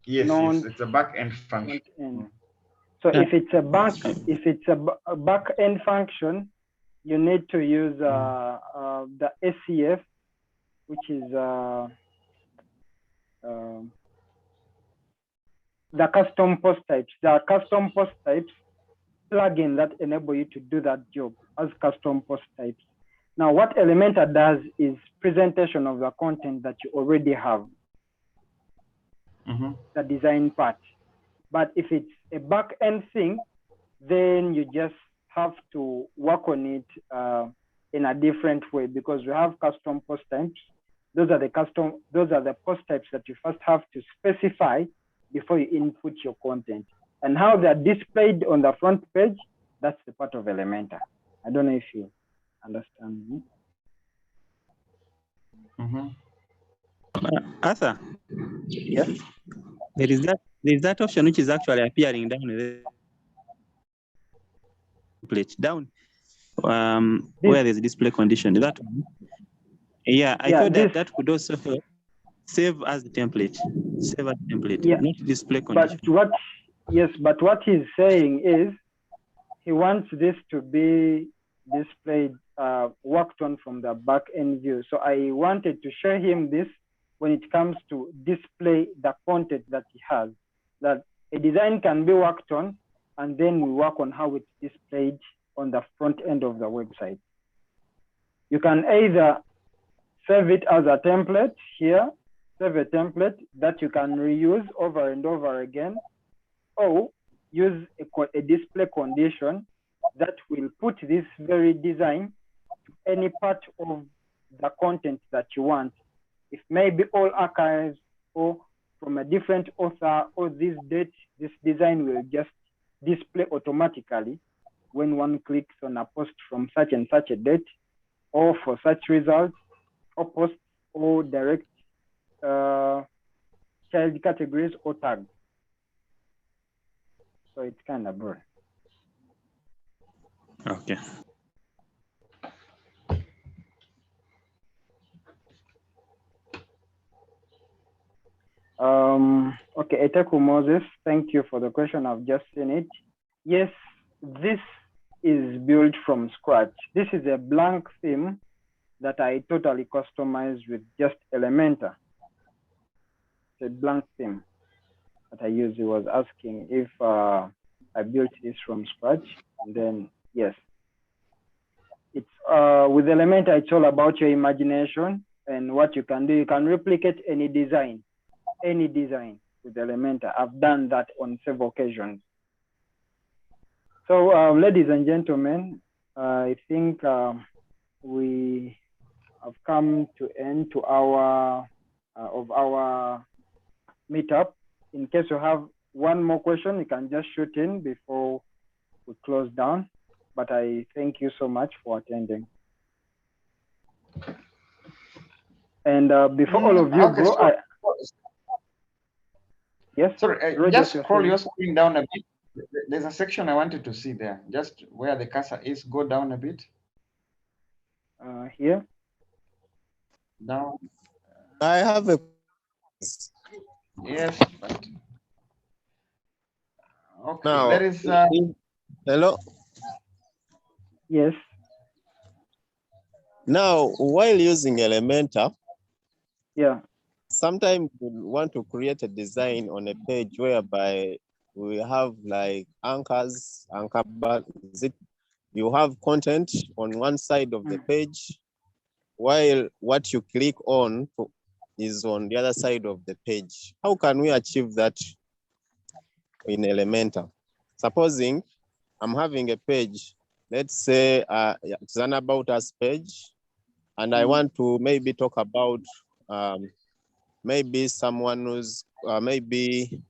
Yes, yes, it's a back end function. So if it's a back end function, you need to use the ACF, which is the custom post types. There are custom post types plugin that enable you to do that job as custom post types. Now, what Elementor does is presentation of the content that you already have, the design part. But if it's a back-end thing, then you just have to work on it in a different way, because we have custom post types. Those are the post types that you first have to specify before you input your content. And how they're displayed on the front page, that's the part of Elementor. I don't know if you understand me. Arthur? Yes. There is that option which is actually appearing down there. Down where there's display condition. That one. Yeah, I thought that could also help save as the template. Save as the template, not display condition. But what he's saying is he wants this to be displayed, worked on from the back end view. So I wanted to show him this when it comes to display the content that he has, that a design can be worked on, and then we work on how it's displayed on the front end of the website. You can either save it as a template here, save a template that you can reuse over and over again, or use a display condition that will put this very design to any part of the content that you want. If maybe all archives or from a different author or this date, this design will just display automatically when one clicks on a post from such and such a date, or for such results, or posts, or direct child categories or tags. So it's kind of broad. Okay. Okay, Eteku Moses, thank you for the question. I've just seen it. Yes, this is built from scratch. This is a blank theme that I totally customized with just Elementor. It's a blank theme that I used. He was asking if I built this from scratch, and then yes. It's with Elementor, it's all about your imagination and what you can do. You can replicate any design with Elementor. I've done that on several occasions. So, ladies and gentlemen, I think we have come to end to our meetup. In case you have one more question, you can just shoot in before we close down. But I thank you so much for attending. And before all of you okay, go, yes. Sorry, just scroll your screen down a bit. There's a section I wanted to see there. Just where the cursor is, go down a bit. Here. Down. I have a. Yes, but okay. Now, There is. Hello. Yes. Now, while using Elementor, yeah, sometimes we want to create a design on a page whereby we have like anchors, anchor bar. You have content on one side of the page, while what you click on is on the other side of the page. How can we achieve that in Elementor? Supposing I'm having a page, let's say it's an About Us page, and I want to maybe talk about maybe someone who's maybe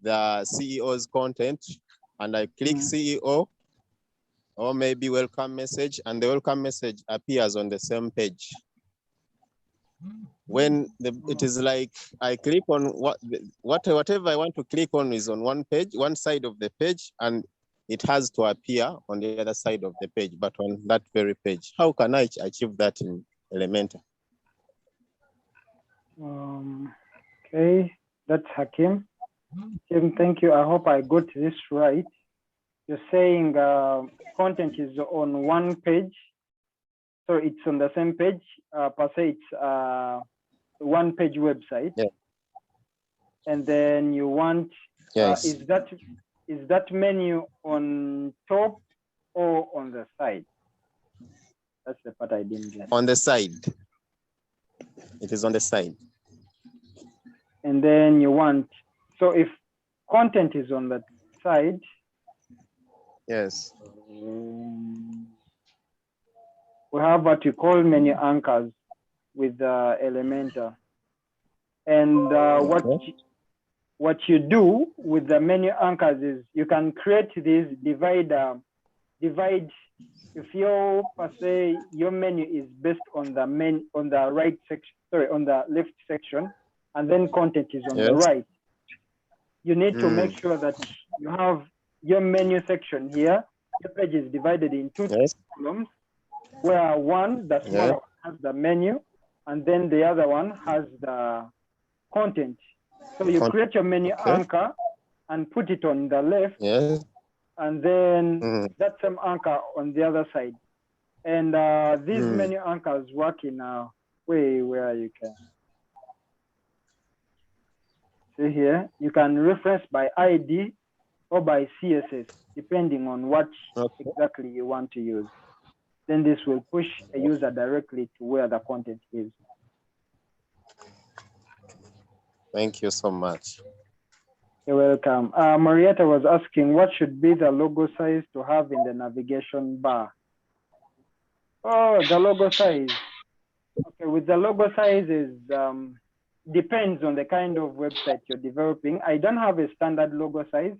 the CEO's content, and I click CEO, or maybe welcome message, and the welcome message appears on the same page. When it is like I click on whatever I want to click on is on one page, one side of the page, and it has to appear on the other side of the page, but on that very page. How can I achieve that in Elementor? Okay, that's Hakim. Hakim, thank you. I hope I got this right. You're saying content is on one page, so it's on the same page. Per se, it's one-page website. Yeah. And then you want, yes. Is that menu on top or on the side? That's the part I didn't get. On the side. It is on the side. And then you want, so if content is on the side. Yes. We have what we call menu anchors with Elementor. And what you do with the menu anchors is you can create this divide. If your per se your menu is based on the right section, sorry, on the left section, and then content is on the right, you need to make sure that you have your menu section here. Your page is divided in two columns, where one, the smaller one, has the menu, and then the other one has the content. So you create your menu anchor and put it on the left, and then that same anchor on the other side. And these menu anchors work in a way where you can see here, you can reference by ID or by CSS, depending on what exactly you want to use. Then this will push a user directly to where the content is. Thank you so much. You're welcome. Marietta was asking, what should be the logo size to have in the navigation bar? Oh, the logo size. Okay, with the logo size is depends on the kind of website you're developing. I don't have a standard logo size,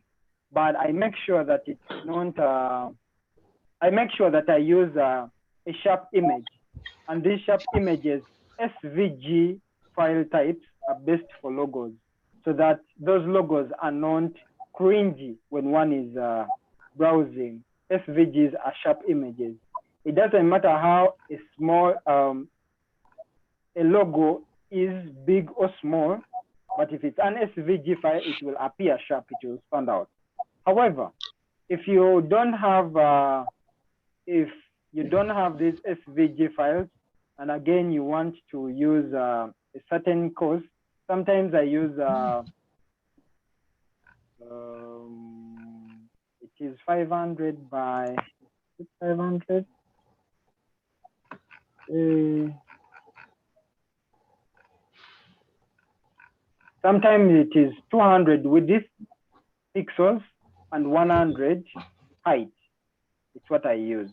but I make sure that it's not. I make sure that I use a sharp image, and these sharp images, SVG file types, are best for logos, so that those logos are not cringy when one is browsing. SVGs are sharp images. It doesn't matter how a small a logo is big or small, but if it's an SVG file, it will appear sharp, it will stand out. However, if you don't have these SVG files, and again you want to use a certain course, sometimes I use it is 500 by 500. Sometimes it is 200 width pixels and 100 height. It's what I use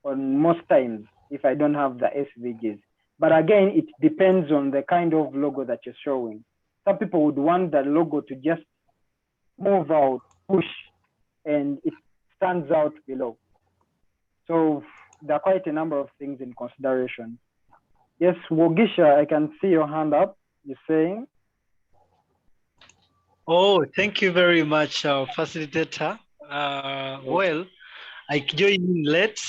on most times if I don't have the SVGs. But again, it depends on the kind of logo that you're showing. Some people would want the logo to just move out, push, and it stands out below. So there are quite a number of things in consideration. Yes, Wogisha, I can see your hand up. You're saying? Oh, thank you very much, facilitator. Well, I joined in late,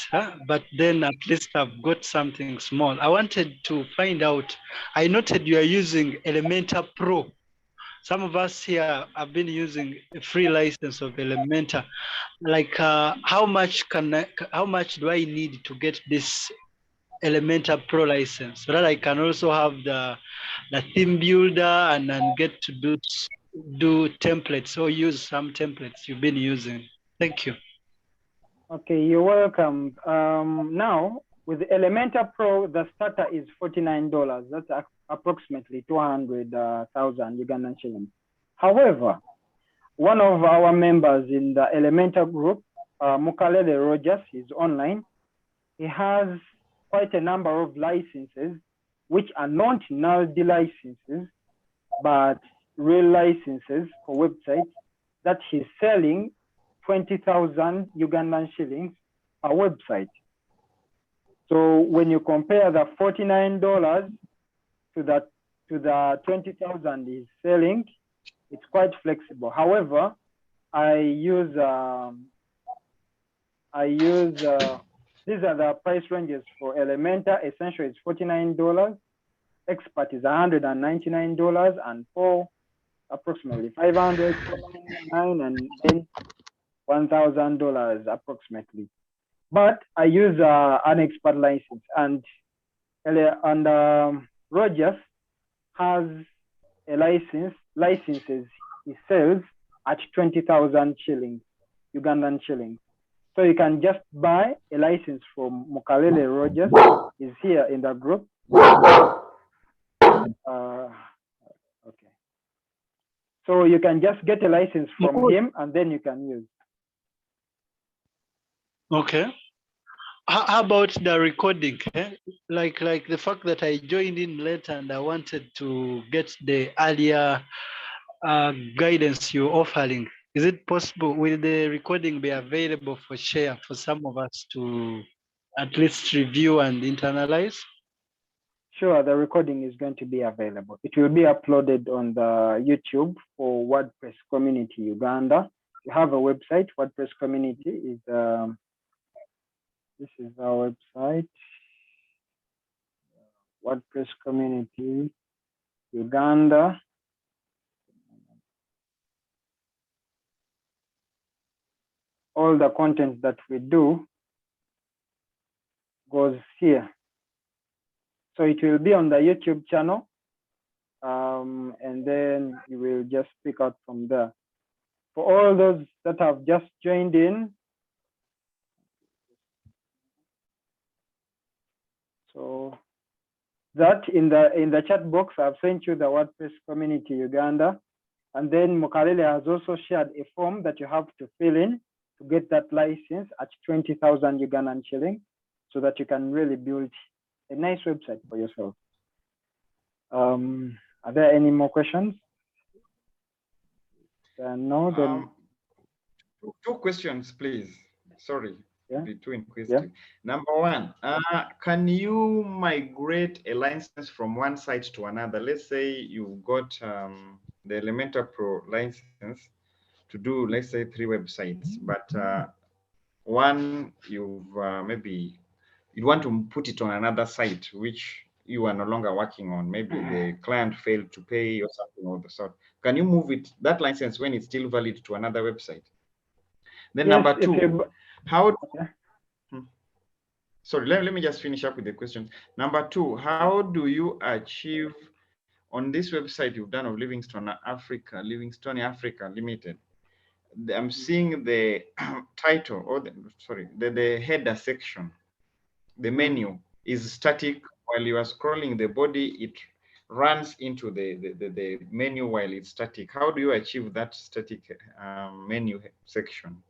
but then at least I've got something small. I wanted to find out, I noted you are using Elementor Pro. Some of us here have been using a free license of Elementor. Like, how much do I need to get this Elementor Pro license so that I can also have the theme builder and then get to do templates or use some templates you've been using? Thank you. Okay, you're welcome. Now, with Elementor Pro, the starter is $49. That's approximately 200,000 Ugandan shillings. However, one of our members in the Elementor group, Mukalele Rogers, is online. He has quite a number of licenses, which are not NALD licenses, but real licenses for websites that he's selling 20,000 Ugandan shillings per website. So when you compare the $49 to the 20,000 he's selling, it's quite flexible. However, these are the price ranges for Elementor. Essential is $49, Expert is $199, and Pro approximately $500, $499, and then $1,000 approximately. But I use an expert license, and Rogers has a licenses he sells at 20,000 shillings, Ugandan shillings. So you can just buy a license from Mukalele Rogers. He's here in the group. Okay. So you can just get a license from him, and then you can use. Okay. How about the recording? Like the fact that I joined in late and I wanted to get the earlier guidance you're offering. Is it possible? Will the recording be available for share for some of us to at least review and internalize? Sure, the recording is going to be available. It will be uploaded on the YouTube for WordPress Community Uganda. You have a website, WordPress Community is, this is our website, WordPress Community Uganda. All the content that we do goes here. So it will be on the YouTube channel, and then you will just pick out from there. For all those that have just joined in, so that in the chat box, I've sent you the WordPress Community Uganda. And then Mukalele has also shared a form that you have to fill in to get that license at 20,000 Ugandan shilling, so that you can really build a nice website for yourself. Are there any more questions? No, then. Two questions, please. Sorry, Yeah. be too inquisitive. Yeah. Number one, can you migrate a license from one site to another? Let's say you've got the Elementor Pro license to do, let's say, 3 websites, but one you've maybe you want to put it on another site which you are no longer working on. Maybe the client failed to pay or something of the sort. Can you move it, that license, when it's still valid, to another website? Then yes, number 2, how? Okay. Sorry, let me just finish up with the question. Number 2, how do you achieve on this website you've done of Livingstone Africa Limited? I'm seeing the title, or the header section. The menu is static. While you are scrolling the body, it runs into the menu while it's static. How do you achieve that static menu section?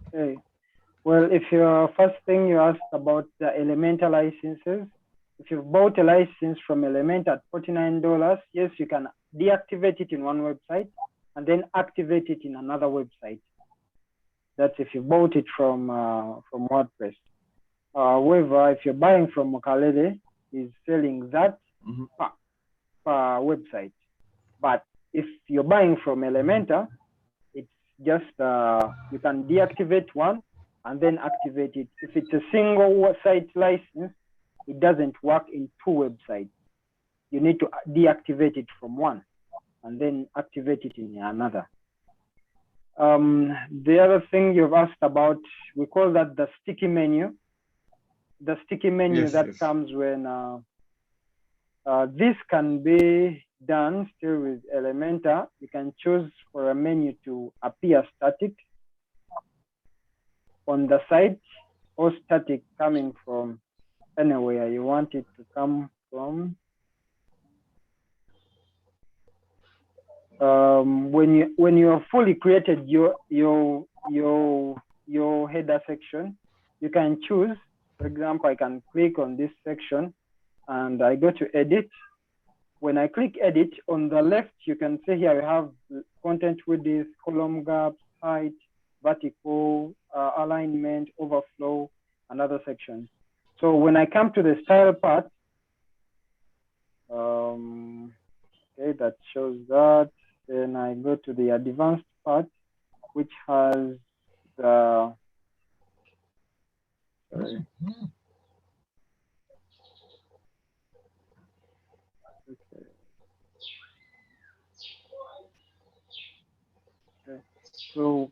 Okay. Well, if your first thing you asked about the Elementor licenses, if you've bought a license from Elementor at $49, yes, you can deactivate it in one website and then activate it in another website. That's if you bought it from WordPress. However, if you're buying from Mukalele, he's selling that per website. But if you're buying from Elementor, it's just you can deactivate one and then activate it. If it's a single site license, it doesn't work in 2 websites. You need to deactivate it from one and then activate it in another. The other thing you've asked about, we call that the sticky menu. The sticky menu that comes when this can be done still with Elementor. You can choose for a menu to appear static on the site or static coming from anywhere you want it to come from. When you have fully created your header section, you can choose. For example, I can click on this section and I go to edit. When I click edit, on the left, you can see here we have content width, column gaps, height, vertical, alignment, overflow, and other sections. So when I come to the style part, okay, that shows that. Then I go to the advanced part, which has the sorry. Okay. Okay. So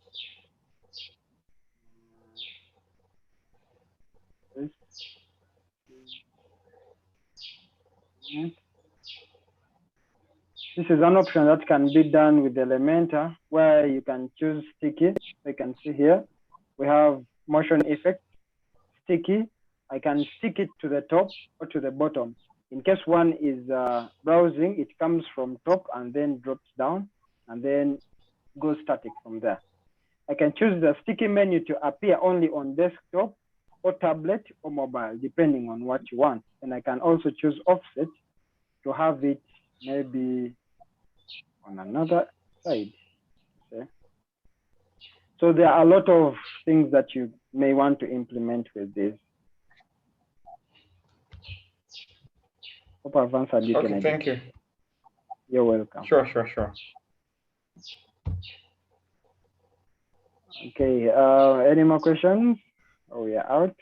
this is an option that can be done with Elementor, where you can choose sticky. You can see here, we have motion effect, sticky. I can stick it to the top or to the bottom. In case one is browsing, it comes from top and then drops down and then goes static from there. I can choose the sticky menu to appear only on desktop or tablet or mobile, depending on what you want. And I can also choose offset to have it maybe on another side. Okay. So there are a lot of things that you may want to implement with this. Hope I've answered you. Okay, thank you. You're welcome. Sure. Okay, any more questions? Oh, we are out.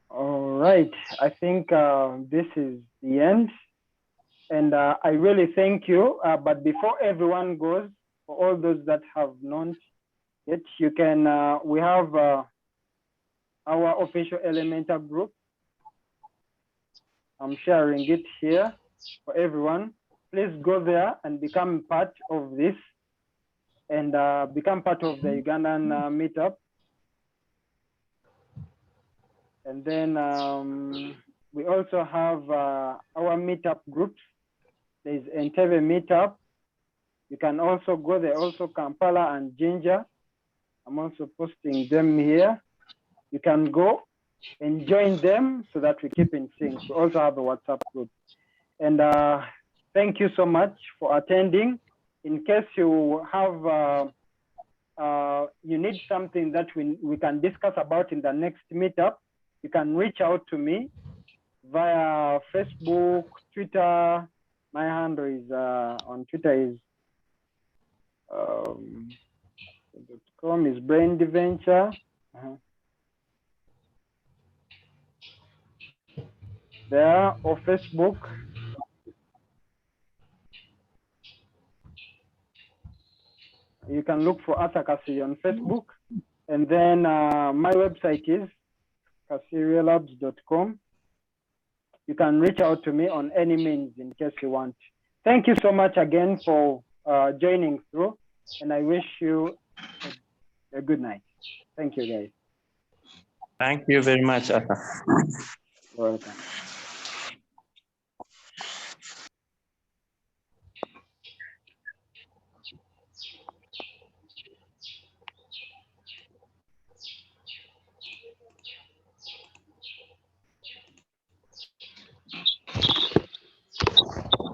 All right, I think this is the end. And I really thank you. But before everyone goes, for all those that have not yet, you can, we have our official Elementor group. I'm sharing it here for everyone. Please go there and become part of this and become part of the Ugandan meetup. And then we also have our meetup groups. There's Entebbe meetup. You can also go there, also Kampala and Ginger. I'm also posting them here. You can go and join them so that we keep in sync. We also have a WhatsApp group. And thank you so much for attending. In case you have, you need something that we can discuss about in the next meetup, you can reach out to me via Facebook, Twitter. My handle is on Twitter is .com is brainventure. There, or Facebook. You can look for Arthur Kasiri on Facebook. And then my website is kasirialabs.com. You can reach out to me on any means in case you want. Thank you so much again for joining through, and I wish you a good night. Thank you, guys. Thank you very much, Arthur. You're welcome.